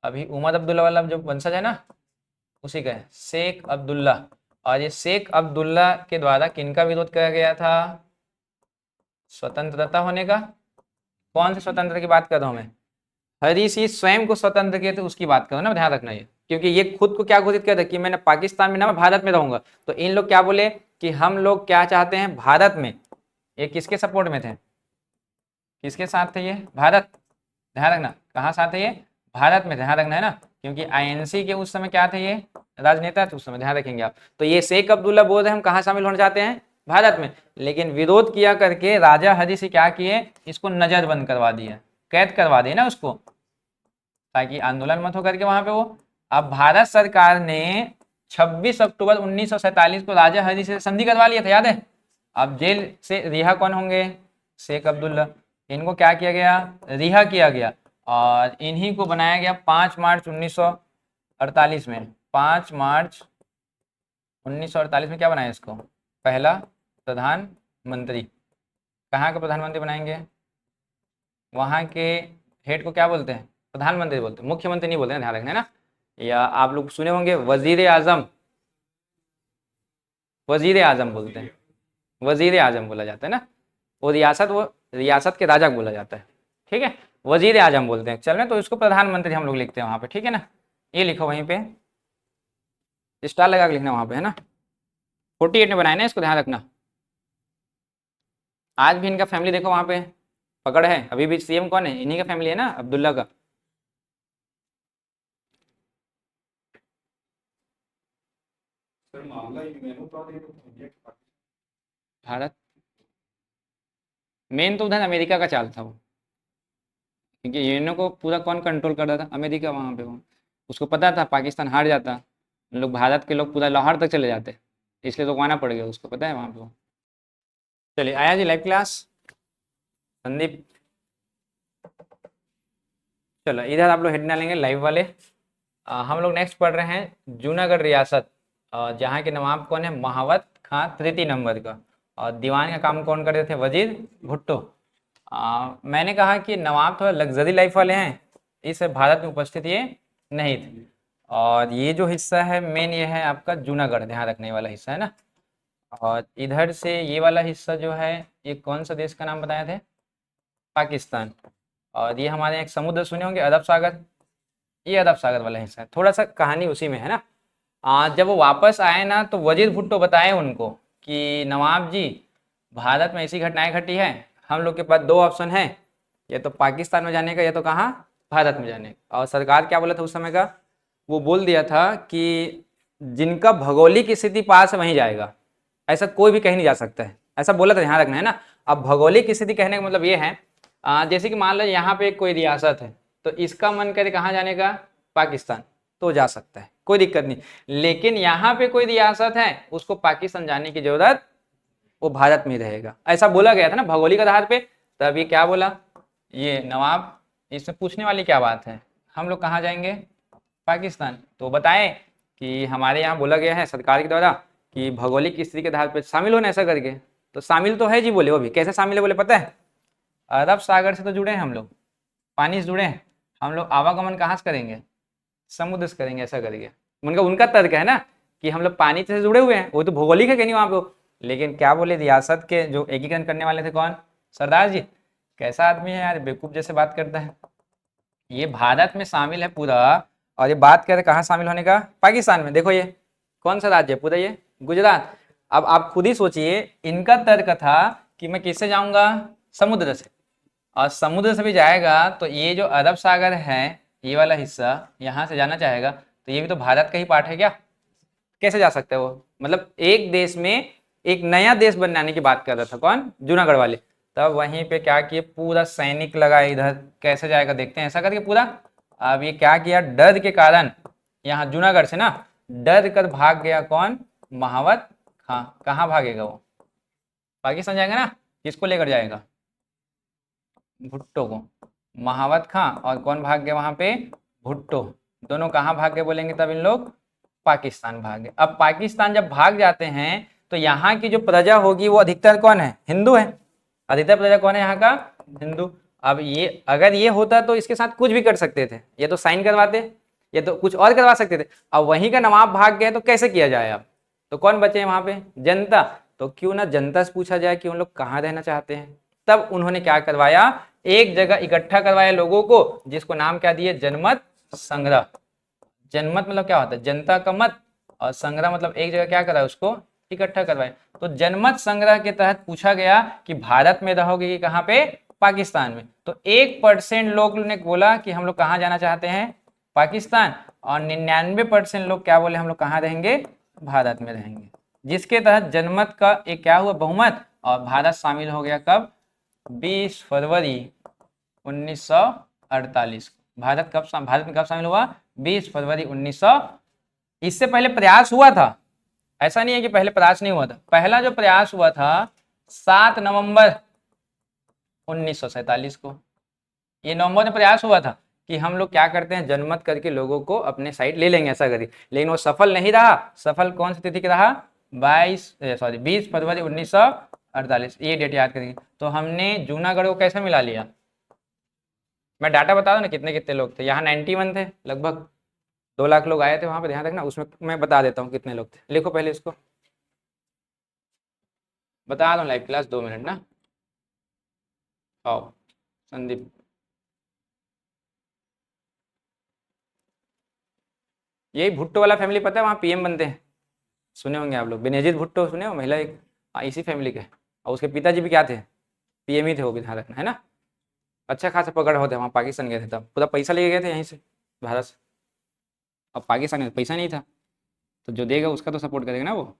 [SPEAKER 1] अभी उमर अब्दुल्ला वाला जो वंशज है ना, उसी का है शेख अब्दुल्ला। और ये शेख अब्दुल्ला के द्वारा किनका विरोध किया गया था? स्वतंत्रता होने का। कौन से स्वतंत्र की बात कर रहा हूँ मैं? हरी सिंह स्वयं को स्वतंत्र किए थे उसकी बात करो ना, ध्यान रखना ये। क्योंकि ये खुद को क्या घोषित किया था कि मैंने पाकिस्तान में ना, मैं भारत में रहूंगा। तो इन लोग क्या बोले कि हम लोग क्या चाहते हैं? भारत में। ये किसके सपोर्ट में थे? किसके साथ थे ये? भारत। ध्यान रखना, कहाँ साथ है ये? भारत में, ध्यान रखना है ना। क्योंकि INC के उस समय क्या थे ये? राजनेता थे उस समय, ध्यान रखेंगे आप। तो ये शेख अब्दुल्ला बोल रहे हैं हम कहाँ शामिल होना चाहते हैं? भारत में। लेकिन विरोध किया करके राजा हरी सिंह क्या किए? इसको नजरबंद करवा दिया, कैद करवा दिए ना उसको, ताकि आंदोलन मत हो करके वहां पे वो। अब भारत सरकार ने 26 अक्टूबर 1947 को राजा हरी से संधि करवा लिया था, याद है। अब जेल से रिहा कौन होंगे? शेख अब्दुल्ला। इनको क्या किया गया? रिहा किया गया। और इन्हीं को बनाया गया 5 मार्च 1948 में। 5 मार्च 1948 में क्या बनाया इसको? पहला प्रधानमंत्री। कहाँ का प्रधानमंत्री बनाएंगे? वहाँ के हेड को क्या बोलते हैं? प्रधानमंत्री बोलते हैं, मुख्यमंत्री नहीं बोलते हैं, ध्यान रखना है ना। या आप लोग सुने होंगे वजीर आजम। वजीर आजम बोलते हैं, वजीर आजम बोला जाता है ना। वो रियासत के राजा को बोला जाता है, ठीक है। वजीर आजम बोलते हैं, चल रहे, तो इसको प्रधानमंत्री हम लोग लिखते हैं वहाँ पे, ठीक है ना। ये लिखो वहीं पे, स्टार लगा के लिखना वहाँ पे, है ना। 48 में बनाए ना इसको, ध्यान रखना। आज भी इनका फैमिली देखो वहाँ पे पकड़ है, अभी भी CM कौन है? इन्हीं का फैमिली है ना, अब्दुल्ला का।
[SPEAKER 2] सर मामला यूएनओ का है तो
[SPEAKER 1] भारत मेन तो उधर अमेरिका का चाल था वो, क्योंकि यूएनओ को पूरा कौन कंट्रोल कर रहा था? अमेरिका। वहाँ पे वो, उसको पता था पाकिस्तान हार जाता, उन लोग भारत के लोग पूरा लाहौर तक चले जाते, इसलिए रुकवाना पड़ गया, उसको पता है वहाँ पे वो। चलिए आया जी लाइव क्लास, संदीप। चलो इधर आप लोग हेड डालेंगे लाइव वाले। हम लोग नेक्स्ट पढ़ रहे हैं जूनागढ़ रियासत, जहाँ के नवाब कौन है? महावत खां तृतीय नंबर का। और दीवान का काम कौन करते थे? वजीर भुट्टो। मैंने कहा कि नवाब थोड़ा लग्जरी लाइफ वाले हैं, इस भारत में उपस्थित ये नहीं थे। और ये जो हिस्सा है मेन, ये है आपका जूनागढ़, ध्यान रखने वाला हिस्सा है ना। और इधर से ये वाला हिस्सा जो है ये कौन सा देश का नाम बताए थे? पाकिस्तान। और ये हमारे एक समुद्र सुने होंगे, अरब सागर, ये अरब सागर वाला हिस्सा है। थोड़ा सा कहानी उसी में है ना। जब वो वापस आए ना तो वजीर भुट्टो बताए उनको कि नवाब जी, भारत में ऐसी घटनाएं घटी है, हम लोग के पास दो ऑप्शन है, या तो पाकिस्तान में जाने का या तो कहाँ, भारत में जाने का। और सरकार क्या बोला था उस समय का, वो बोल दिया था कि जिनका भौगोलिक स्थिति पास है वहीं जाएगा, ऐसा कोई भी कहीं नहीं जा सकता है, ऐसा बोला था, ध्यान रखना है ना। अब भौगोलिक स्थिति कहने का मतलब ये है, जैसे कि मान लो यहाँ पे कोई रियासत है, तो इसका मन करे कहाँ जाने का, पाकिस्तान, तो जा सकता है, कोई दिक्कत नहीं। लेकिन यहाँ पे कोई रियासत है, उसको पाकिस्तान जाने की जरूरत, वो भारत में रहेगा, ऐसा बोला गया था ना भौगोलिक आधार पे। तब ये क्या बोला, ये नवाब, इसमें पूछने वाली क्या बात है, हम लोग कहाँ जाएंगे, पाकिस्तान। तो बताएं कि हमारे यहाँ बोला गया है सरकार के द्वारा कि भौगोलिक स्थिति के आधार पर शामिल होना, ऐसा करके। तो शामिल तो है जी, बोले वो भी कैसे शामिल है बोले पता है, अरब सागर से तो जुड़े हैं हम लोग, पानी से जुड़े हैं हम लोग, आवागमन कहाँ से करेंगे, समुद्र से करेंगे, ऐसा करेंगे। उनका उनका तर्क है ना कि हम लोग पानी से जुड़े हुए हैं, वो तो भौगोलिक है कहीं वहां पे। लेकिन क्या बोले, रियासत के जो एकीकरण करने वाले थे कौन, सरदार जी। कैसा आदमी है यार, बेवकूफ जैसे बात करता है। ये भारत में शामिल है पूरा, और ये बात कर रहे कहाँ शामिल होने का, पाकिस्तान में। देखो ये कौन सा राज्य है पूरा, ये गुजरात। अब आप खुद ही सोचिए, इनका तर्क था कि मैं किससे जाऊंगा, समुद्र से। और समुद्र से भी जाएगा तो ये जो अरब सागर है, ये वाला हिस्सा यहाँ से जाना चाहेगा, तो ये भी तो भारत का ही पार्ट है क्या, कैसे जा सकते हैं वो। मतलब एक देश में एक नया देश बनाने की बात कर रहा था कौन, जूनागढ़ वाले। तब वहीं पे क्या किए, पूरा सैनिक लगाए इधर, कैसे जाएगा देखते हैं, ऐसा करके पूरा। अब ये क्या किया, डर के कारण यहाँ जूनागढ़ से ना डर कर भाग गया कौन, महावत खां। कहाँ भागेगा वो, पाकिस्तान जाएगा ना, किसको लेकर जाएगा, भुट्टो को। महावत खां और कौन भाग गए वहां पे, भुट्टो। दोनों कहाँ भाग गए बोलेंगे तब इन लोग, पाकिस्तान भाग गए। अब पाकिस्तान जब भाग जाते हैं तो यहाँ की जो प्रजा होगी वो अधिकतर कौन है, हिंदू है। अधिकतर प्रजा कौन है यहाँ का, हिंदू। अब ये अगर ये होता तो इसके साथ कुछ भी कर सकते थे, ये तो साइन करवाते, ये तो कुछ और करवा सकते थे। अब वहीं का नवाब भाग गए तो कैसे किया जाए अब, तो कौन बचे वहां पे, जनता। तो क्यों ना जनता से पूछा जाए कि उन लोग कहाँ रहना चाहते हैं। तब उन्होंने क्या करवाया, एक जगह इकट्ठा करवाया लोगों को, जिसको नाम क्या दिए, जनमत संग्रह। जनमत मतलब क्या होता है, जनता का मत, और संग्रह मतलब एक जगह क्या करा उसको इकट्ठा करवाए। तो जनमत संग्रह के तहत पूछा गया कि भारत में रहोगे कि कहाँ पे, पाकिस्तान में। तो 1% लोग ने बोला कि हम लोग कहाँ जाना चाहते हैं, पाकिस्तान। और 99% लोग क्या बोले, हम लोग कहाँ रहेंगे, भारत में रहेंगे। जिसके तहत जनमत का एक क्या हुआ, बहुमत, और भारत शामिल हो गया कब, 20 फरवरी 1948। भारत में कब शामिल हुआ, 20 फरवरी 1900। इससे पहले प्रयास हुआ था, ऐसा नहीं है कि पहले प्रयास नहीं हुआ था। पहला जो प्रयास हुआ था 7 नवंबर 1947 को, ये नवंबर में प्रयास हुआ था कि हम लोग क्या करते हैं, जनमत करके लोगों को अपने साइड ले लेंगे, ऐसा करिए। लेकिन वो सफल नहीं रहा। सफल कौन सी तिथि का रहा, 20 फरवरी 1948, ये डेट याद करेंगे। तो हमने जूनागढ़ को कैसे मिला लिया, मैं डाटा बता दूं ना कितने कितने लोग थे यहाँ, 91 थे लगभग, 2 लाख लोग आए थे वहां पर, ध्यान रखना। उसमें मैं बता देता हूँ कितने लोग थे, लिखो पहले इसको, बता दो लाइव क्लास, 2 मिनट ना। आओ संदीप, यही भुट्टो वाला फैमिली पता है, वहाँ पीएम बनते हैं, सुने होंगे आप लोग, बेनजीर भुट्टो सुने हो, महिला एक, हाँ इसी फैमिली के। और उसके पिताजी भी क्या थे, पीएम ही थे, वो भी ध्यान रखना है ना। अच्छा खासा पकड़ होते वहाँ, पाकिस्तान गए थे तब पूरा पैसा लेके गए थे यहीं से, भारत से। अब पाकिस्तान में पैसा नहीं था, तो जो देगा उसका तो सपोर्ट करेगा ना वो।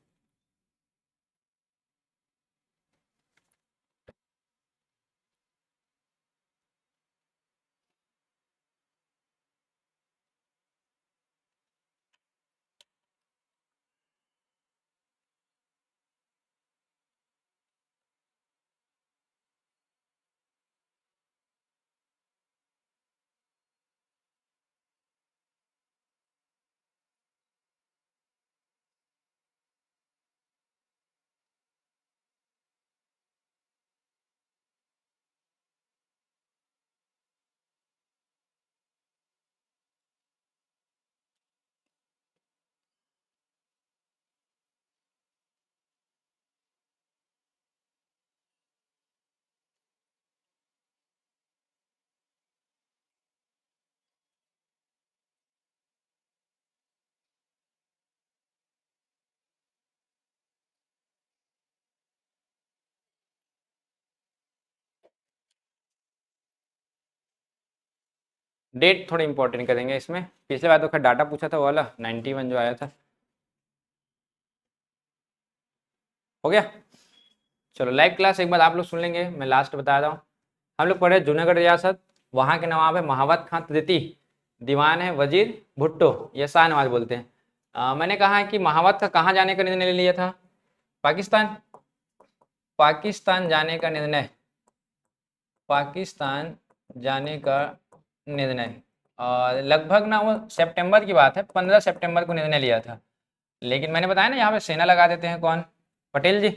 [SPEAKER 1] डेट थोड़ी इंपॉर्टेंट करेंगे इसमें। पिछले बार तो खैर डाटा पूछा था वो वाला 91 जो आया था। हो गया। चलो लाइव क्लास एक बार आप लोग सुन लेंगे, मैं लास्ट बता रहा हूँ। हम लोग पढ़े जूनागढ़ रियासत, वहाँ के नवाब है महावत खां तृतीय, दीवान है वजीर भुट्टो, ये शाहनवाज बोलते हैं। मैंने कहा है कि महावत का कहाँ जाने का निर्णय ले लिया था? पाकिस्तान। पाकिस्तान जाने का निर्णय, पाकिस्तान जाने का निर्णय, और लगभग ना वो सितंबर की बात है, 15 सितंबर को निर्णय लिया था। लेकिन मैंने बताया ना यहाँ पे सेना लगा देते हैं कौन? पटेल जी।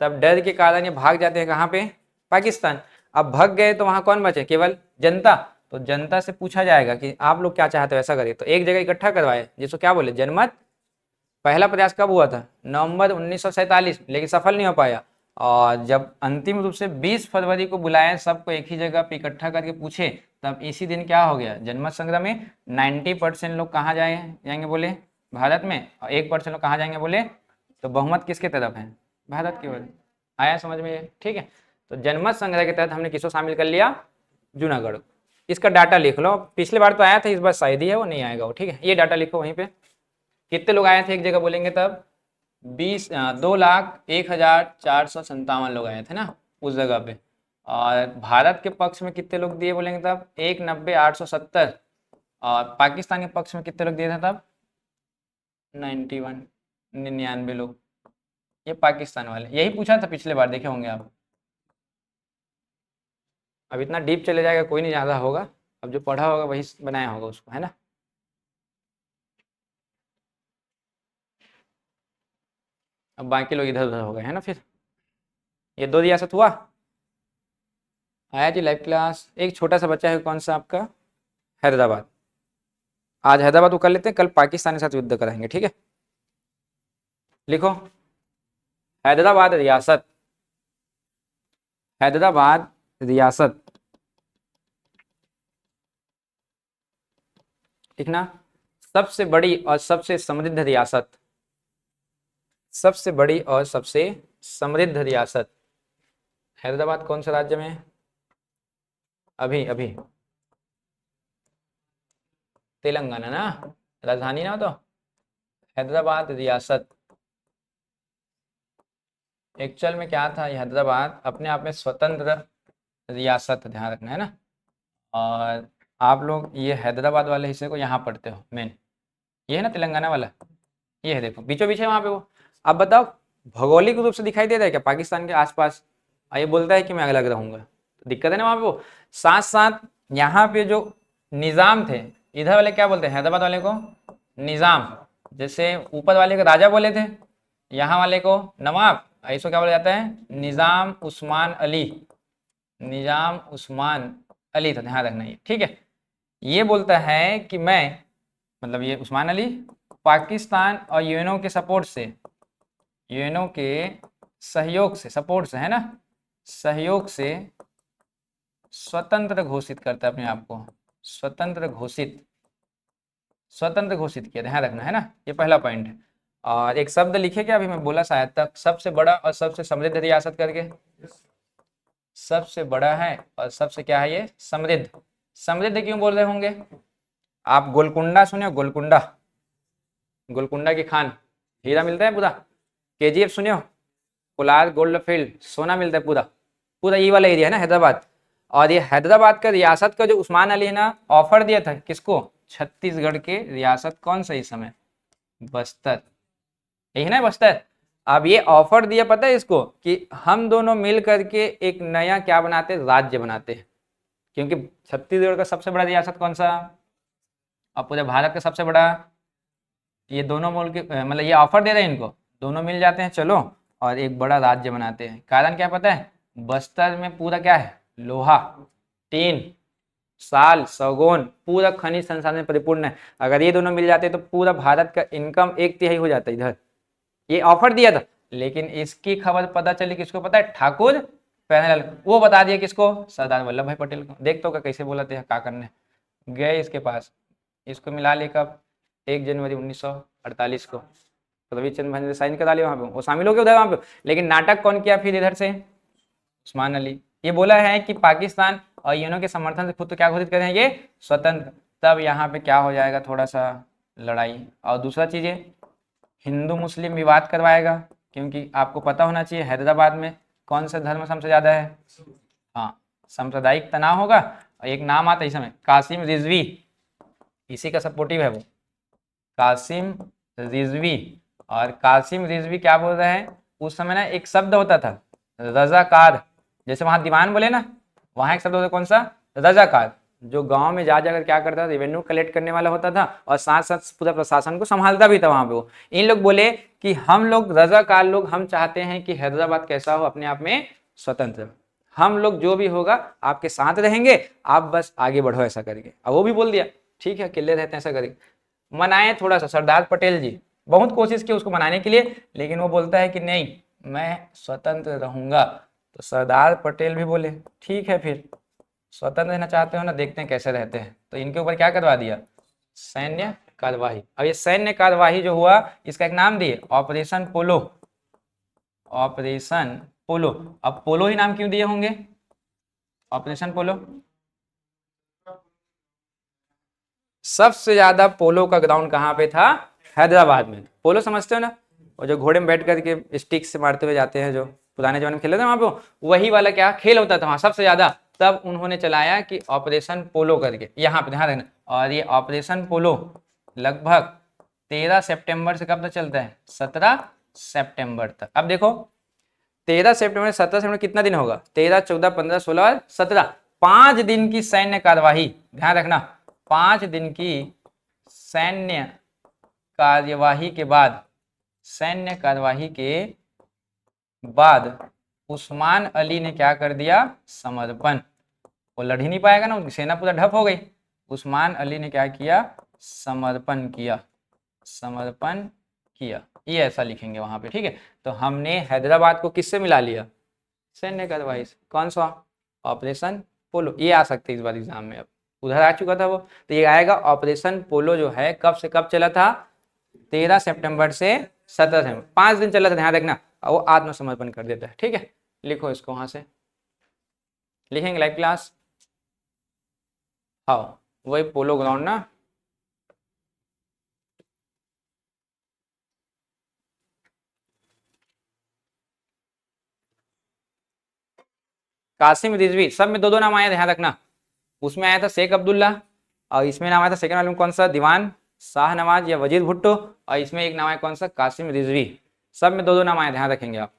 [SPEAKER 1] तब डर के कारण ये भाग जाते हैं कहाँ पे? पाकिस्तान। अब भाग गए तो वहाँ कौन बचे? केवल जनता। तो जनता से पूछा जाएगा कि आप लोग क्या चाहते हो ऐसा करिए, तो एक जगह इकट्ठा करवाए, जिसको क्या बोले? जनमत। पहला प्रयास कब हुआ था? नवंबर 1947, लेकिन सफल नहीं हो पाया। और जब अंतिम रूप से 20 फरवरी को बुलाया सबको एक ही जगह पे इकट्ठा करके पूछे, तब इसी दिन क्या हो गया? जनमत संग्रह में 90% लोग कहाँ जाएंगे बोले? भारत में। और 1% लोग कहाँ जाएंगे बोले? तो बहुमत किसके तरफ है? भारत की ओर। आया समझ में ये? ठीक है। तो जनमत संग्रह के तहत हमने किसको शामिल कर लिया? जूनागढ़। इसका डाटा लिख लो, पिछले बार तो आया था, इस बार शायद ही है वो नहीं आएगा वो। ठीक है, ये डाटा लिखो वहीं पे। कितने लोग आए थे एक जगह बोलेंगे तब? 2,01,457 लोग आए थे ना उस जगह पे। और भारत के पक्ष में कितने लोग दिए बोलेंगे तब? 190,870। और पाकिस्तान के पक्ष में कितने लोग दिए थे तब? 91, 99 लोग। ये पाकिस्तान वाले, यही पूछा था पिछले बार, देखे होंगे आप। अब इतना डीप चले जाएगा कोई नहीं ज़्यादा होगा, अब जो पढ़ा होगा वही बनाया होगा उसको, है ना। अब बाकी लोग इधर उधर हो गए हैं ना। फिर ये 2 रियासत हुआ। आया जी लाइव क्लास। एक छोटा सा बच्चा है, कौन सा आपका? हैदराबाद। आज हैदराबाद को कर लेते हैं, कल पाकिस्तान के साथ युद्ध कराएंगे, ठीक है। लिखो हैदराबाद रियासत, हैदराबाद रियासत लिखना। सबसे बड़ी और सबसे समृद्ध रियासत, सबसे बड़ी और सबसे समृद्ध रियासत। हैदराबाद कौन से राज्य में है? अभी अभी तेलंगाना ना, राजधानी ना। तो हैदराबाद रियासत एक्चुअल में क्या था? ये हैदराबाद अपने आप में स्वतंत्र रियासत, ध्यान रखना है ना। और आप लोग ये हैदराबाद वाले हिस्से को यहाँ पढ़ते हो मेन, ये है ना तेलंगाना वाला, ये है देखो बीचों बीच है वहाँ पे वो। अब बताओ भौगोलिक रूप से दिखाई दे रहा है क्या पाकिस्तान के आसपास? और ये बोलता है कि मैं अलग रहूंगा, तो दिक्कत है ना वहाँ पे वो। साथ साथ यहाँ पे जो निज़ाम थे, इधर वाले क्या बोलते हैं हैदराबाद वाले को? निज़ाम। जैसे ऊपर वाले को राजा बोले थे, यहाँ वाले को नवाब, ऐसा क्या बोला जाता है? निज़ाम उस्मान अली, निज़ाम उस्मान अली था, ध्यान रखना ये, ठीक है। ये बोलता है कि मैं, मतलब ये उस्मान अली, पाकिस्तान और यूएनओ के सपोर्ट से, यूएनओ के सहयोग से, सपोर्ट से है ना, सहयोग से स्वतंत्र घोषित करता है अपने आप को, स्वतंत्र घोषित, स्वतंत्र घोषित किया, ध्यान रखना है ना, ये पहला पॉइंट है। और एक शब्द लिखे क्या, अभी मैं बोला शायद तक, सबसे बड़ा और सबसे समृद्ध रियासत करके। सबसे बड़ा है और सबसे क्या है ये? समृद्ध। समृद्ध क्यों बोल रहे होंगे आप? गोलकुंडा सुने हो? गोलकुंडा, गोलकुंडा की खान, हीरा मिलता है पूरा। केजीएफ सुने हो? कोलार गोल्ड फील्ड, सोना मिलता है पूरा, पूरा ये वाला एरिया है ना हैदराबाद। और ये हैदराबाद का रियासत का जो उस्मान अली है ना ऑफर दिया था किसको? छत्तीसगढ़ के रियासत कौन सा इस समय? बस्तर, यही ना बस्तर। अब ये ऑफर दिया पता है इसको कि हम दोनों मिल करके एक नया क्या बनाते, राज्य बनाते हैं। क्योंकि छत्तीसगढ़ का सबसे बड़ा रियासत कौन सा? और पूरे भारत का सबसे बड़ा, ये दोनों मुल्क मतलब ये ऑफर दे रहे हैं इनको, दोनों मिल जाते हैं चलो और एक बड़ा राज्य बनाते हैं। कारण क्या पता है? बस्तर में पूरा क्या है? लोहा, टीन, साल, सागौन, पूरा खनिज संसाधन परिपूर्ण है। अगर ये दोनों मिल जाते तो पूरा भारत का इनकम 1/3 हो जाता इधर। ये ऑफर दिया था, लेकिन इसकी खबर पता चली किसको? पता है? ठाकुर प्यारेलाल, वो बता दिया किसको? सरदार वल्लभ भाई पटेल को। देख तो कैसे बोला थे क्या करने गए इसके पास। इसको मिला ले कब? 1 जनवरी 1948 को रविचंद्र भाई ने साइन करा लिया वहाँ पे, वो शामिल हो गए उधर वहाँ पे। लेकिन नाटक कौन किया फिर इधर से? उस्मान अली। ये बोला है कि पाकिस्तान और यूएनओ के समर्थन से खुद तो क्या घोषित करें ये? स्वतंत्र। तब यहाँ पे क्या हो जाएगा, थोड़ा सा लड़ाई। और दूसरा चीज़ है, हिंदू मुस्लिम विवाद करवाएगा, क्योंकि आपको पता होना चाहिए हैदराबाद में कौन सा धर्म सबसे ज़्यादा है। हाँ, सांप्रदायिक तनाव होगा। और एक नाम आता है इस समय, कासिम रिजवी, इसी का सपोर्टिव है वो, कासिम रिजवी। और कासिम रिजवी क्या बोल रहे हैं, उस समय ना एक शब्द होता था रजाकार, जैसे वहाँ दीवान बोले ना, वहाँ एक शब्द होता कौन सा, रजाकार, जो गांव में जा जाकर क्या करता था, रेवेन्यू कलेक्ट करने वाला होता था और साथ साथ पूरा प्रशासन को संभालता भी था वहाँ पे वो। इन लोग बोले कि हम लोग रजाकार लोग, हम चाहते हैं कि हैदराबाद कैसा हो, अपने आप में स्वतंत्र, हम लोग जो भी होगा आपके साथ रहेंगे, आप बस आगे बढ़ो ऐसा करके। अब वो भी बोल दिया ठीक है, अकेले रहते हैं ऐसा करके। मनाए थोड़ा सा, सरदार पटेल जी बहुत कोशिश की उसको मनाने के लिए, लेकिन वो बोलता है कि नहीं मैं स्वतंत्र रहूंगा। तो सरदार पटेल भी बोले ठीक है, फिर स्वतंत्र रहना चाहते हो ना, देखते हैं कैसे रहते हैं। तो इनके ऊपर क्या करवा दिया, सैन्य कार्यवाही। अब ये सैन्य कार्यवाही जो हुआ, इसका एक नाम दिए ऑपरेशन पोलो, ऑपरेशन पोलो। अब पोलो ही नाम क्यों दिए होंगे, ऑपरेशन पोलो, सबसे ज्यादा पोलो का ग्राउंड कहाँ पे था, हैदराबाद में। पोलो समझते हो ना, और जो घोड़े में बैठ करके स्टिक से मारते हुए जाते हैं, जो पुराने जमाने में खेलते थे वहां पे, वही वाला क्या खेल होता था वहां सबसे ज्यादा। तब उन्होंने चलाया कि ऑपरेशन पोलो करके, यहाँ पे ध्यान रखना। और ये ऑपरेशन पोलो लगभग 13 सितंबर से कब तक चलता है, 17 सितंबर तक। अब देखो 13 सितंबर 17 सितंबर कितना दिन होगा, 13 14 15 16 और 17, 5 दिन की सैन्य कार्यवाही, ध्यान रखना। 5 दिन की सैन्य कार्यवाही के बाद, सैन्य कार्यवाही के बाद उस्मान अली ने क्या कर दिया, समर्पण। वो लड़ ही नहीं पाएगा ना, उनकी सेना पूरा ढप हो गई। उस्मान अली ने क्या किया, समर्पण किया, समर्पण किया, ये ऐसा लिखेंगे वहां पे, ठीक है। तो हमने हैदराबाद को किससे मिला लिया, सैन्य कार्यवाही से। कौन सा, ऑपरेशन पोलो। ये आ सकते इस बार एग्जाम में, अब उधर आ चुका था वो, तो ये आएगा ऑपरेशन पोलो जो है कब से कब चला था, 13 सितंबर से 17 सितंबर, 5 दिन चला था, ध्यान रखना। और वो आत्मसमर्पण कर देता है, ठीक है। लिखो इसको वहां से, लिखेंगे लाइव क्लास। हाँ, वही पोलो ग्राउंड ना, कासिम रिजवी, सब में दो दो नाम आया, ध्यान रखना। उसमें आया था शेख अब्दुल्ला, और इसमें नाम आया था सेकंड वाले में कौन सा, दीवान शाह नवाज या वजीर भुट्टो, और इसमें एक नाम आया कौन सा, कासिम रिजवी। सब में दो दो नाम आया, ध्यान रखेंगे आप।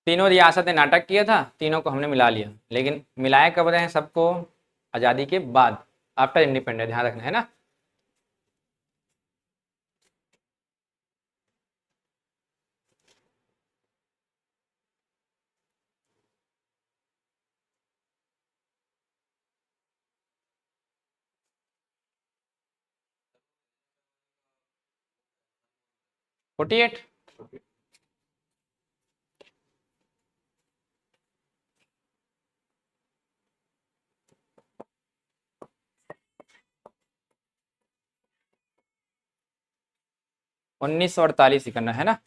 [SPEAKER 1] तीनों रियासत ने नाटक किया था, तीनों को हमने मिला लिया, लेकिन मिलाए कब रहे हैं सबको, आज़ादी के बाद, आफ्टर इंडिपेंडेंस, ध्यान रखना है ना। फोर्टी एट, 1948 ही करना है ना।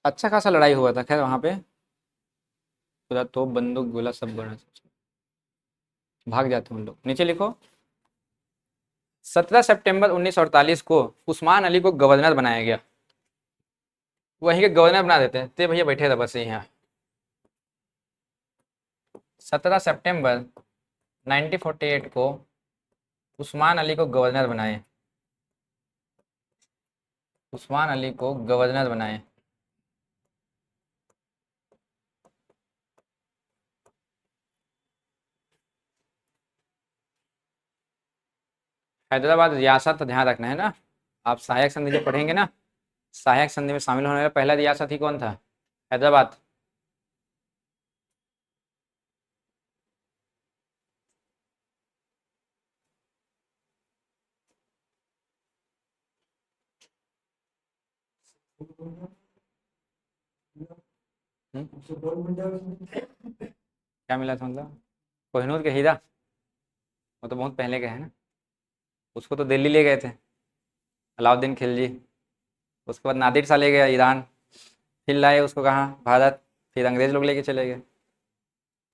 [SPEAKER 1] अच्छा खासा लड़ाई हुआ था खैर वहां पे, पूरा तोप बंदूक गोला सब बना, भाग जाते हैं उन लोग। नीचे लिखो, 17 सितंबर 1948 को उस्मान अली को गवर्नर बनाया गया। वहीं के गवर्नर बना देते हैं, ते भैया बैठे थे बस यहाँ। 17 सितंबर 1948 को उस्मान अली को गवर्नर बनाए, उस्मान अली को गवर्नर बनाए। हैदराबाद रियासत ध्यान रखना है ना, आप सहायक संधि जब पढ़ेंगे ना, सहायक संधि में शामिल होने वाला पहला रियासत ही कौन था? हैदराबाद। क्या मिला था मतलब? कोहिनूर के हीरा, वो तो बहुत पहले के है ना, उसको तो दिल्ली ले गए थे अलाउद्दीन खिलजी, उसके बाद नादिर शाह ले गया ईरान, फिर लाए उसको कहाँ? भारत, फिर अंग्रेज लोग लेके चले गए।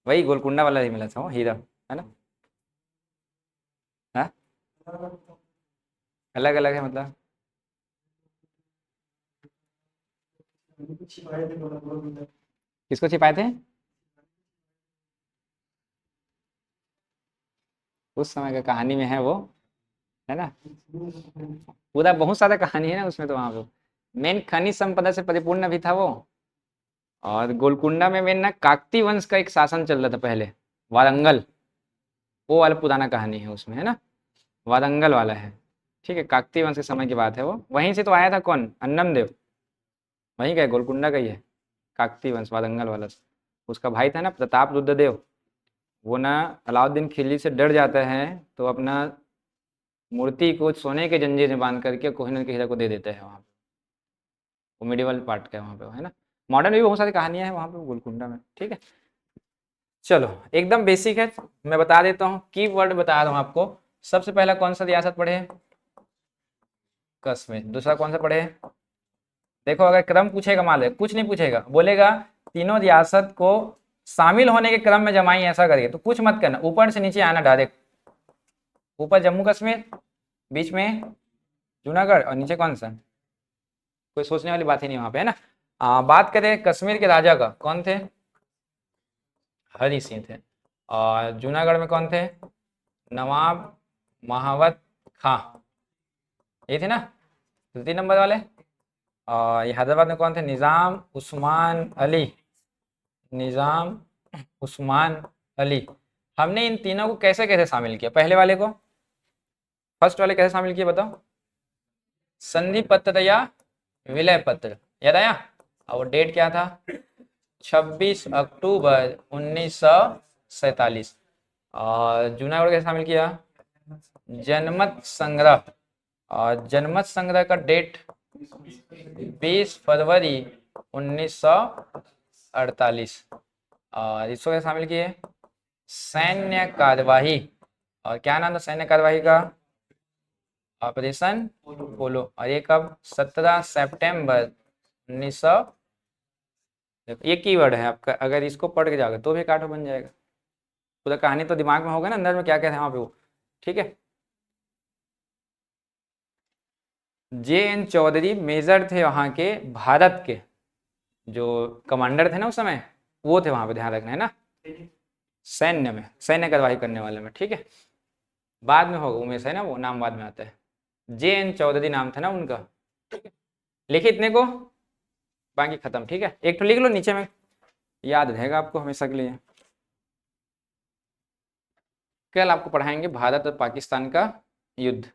[SPEAKER 1] वही गोलकुंडा वाला ही मिला था वो हीरा, है ना? हाँ, अलग अलग है मतलब। किसको छिपाए थे? उस समय का कहानी में है वो, है ना? पूरा बहुत सारा कहानी है ना उसमें, तो वहाँ पे मेन खनिज संपदा से परिपूर्ण भी था वो। और गोलकुंडा में मेन ना काकती वंश का एक शासन चल रहा था पहले, वारंगल, वो वाला पुराना कहानी है उसमें, है ना? वारंगल वाला है, ठीक है, काकती वंश के समय की बात है वो। वहीं से तो आया था कौन? अन्नम देव, वहीं का है, गोलकुंडा का ही है, काकती वंश वारंगल वाला। उसका भाई था ना प्रताप रुद्रदेव, वो ना अलाउद्दीन खिलजी से डर जाता है, तो अपना मूर्ति को सोने के जंजीर में बांध करके कोहिनूर के हीरा को दे देते हैं वहाँ पे। वो मिडिवल पार्ट का है वहाँ पे, है ना? मॉडर्न भी बहुत सारी कहानियाँ हैं वहाँ पे गोलकुंडा में, ठीक है। चलो एकदम बेसिक है, मैं बता देता हूँ, की वर्ड बता रहा हूँ आपको। सबसे पहला कौन सा रियासत पढ़े? कश्मीर। दूसरा कौन सा पढ़े? देखो अगर क्रम पूछेगा, मान ले कुछ नहीं पूछेगा, बोलेगा तीनों रियासत को शामिल होने के क्रम में जमाई, ऐसा करिए, तो कुछ मत करना, ऊपर से नीचे आना डायरेक्ट। ऊपर जम्मू कश्मीर, बीच में जूनागढ़, और नीचे कौन सा? कोई सोचने वाली बात ही नहीं वहाँ पे, है ना? बात करें कश्मीर के राजा का, कौन थे? हरि सिंह थे। और जूनागढ़ में कौन थे? नवाब महावत खां, ये थे ना 3 नंबर वाले। और ये हैदराबाद में कौन थे? निज़ाम उस्मान अली, निज़ाम उस्मान अली। हमने इन तीनों को कैसे कैसे शामिल किया? पहले वाले को, फर्स्ट वाले कैसे शामिल किए बताओ? संधि पत्र या विलय पत्र, याद आया? और वो डेट क्या था? 26 अक्टूबर 1947। और जूनागढ़ कैसे शामिल किया? जनमत संग्रह, और जनमत संग्रह का डेट 20 फरवरी 1948। और इसको कैसे शामिल किए? सैन्य कार्यवाही, और क्या नाम था सैन्य कार्यवाही का? ऑपरेशन पोलो। और ये कब? 17 सितंबर 1900। देखो ये कीवर्ड है आपका, अगर इसको पढ़ के जाओगे तो भी काटो बन जाएगा, पूरा कहानी तो दिमाग में होगा ना अंदर में क्या क्या था वहाँ पे वो, ठीक है। JN चौधरी मेजर थे वहाँ के, भारत के जो कमांडर थे ना उस समय, वो थे वहाँ पे, ध्यान रखना है ना, सैन्य में, सैन्य कार्यवाही करने वाले में, ठीक है। बाद में होगा उमेश, है ना, वो नाम बाद में आता है। JN चौधरी नाम था ना उनका, ठीक है। लिखिए इतने को, बाकी खत्म, ठीक है। एक तो लिख लो नीचे में, याद रहेगा आपको हमेशा के लिए। कल आपको पढ़ाएंगे भारत और पाकिस्तान का युद्ध।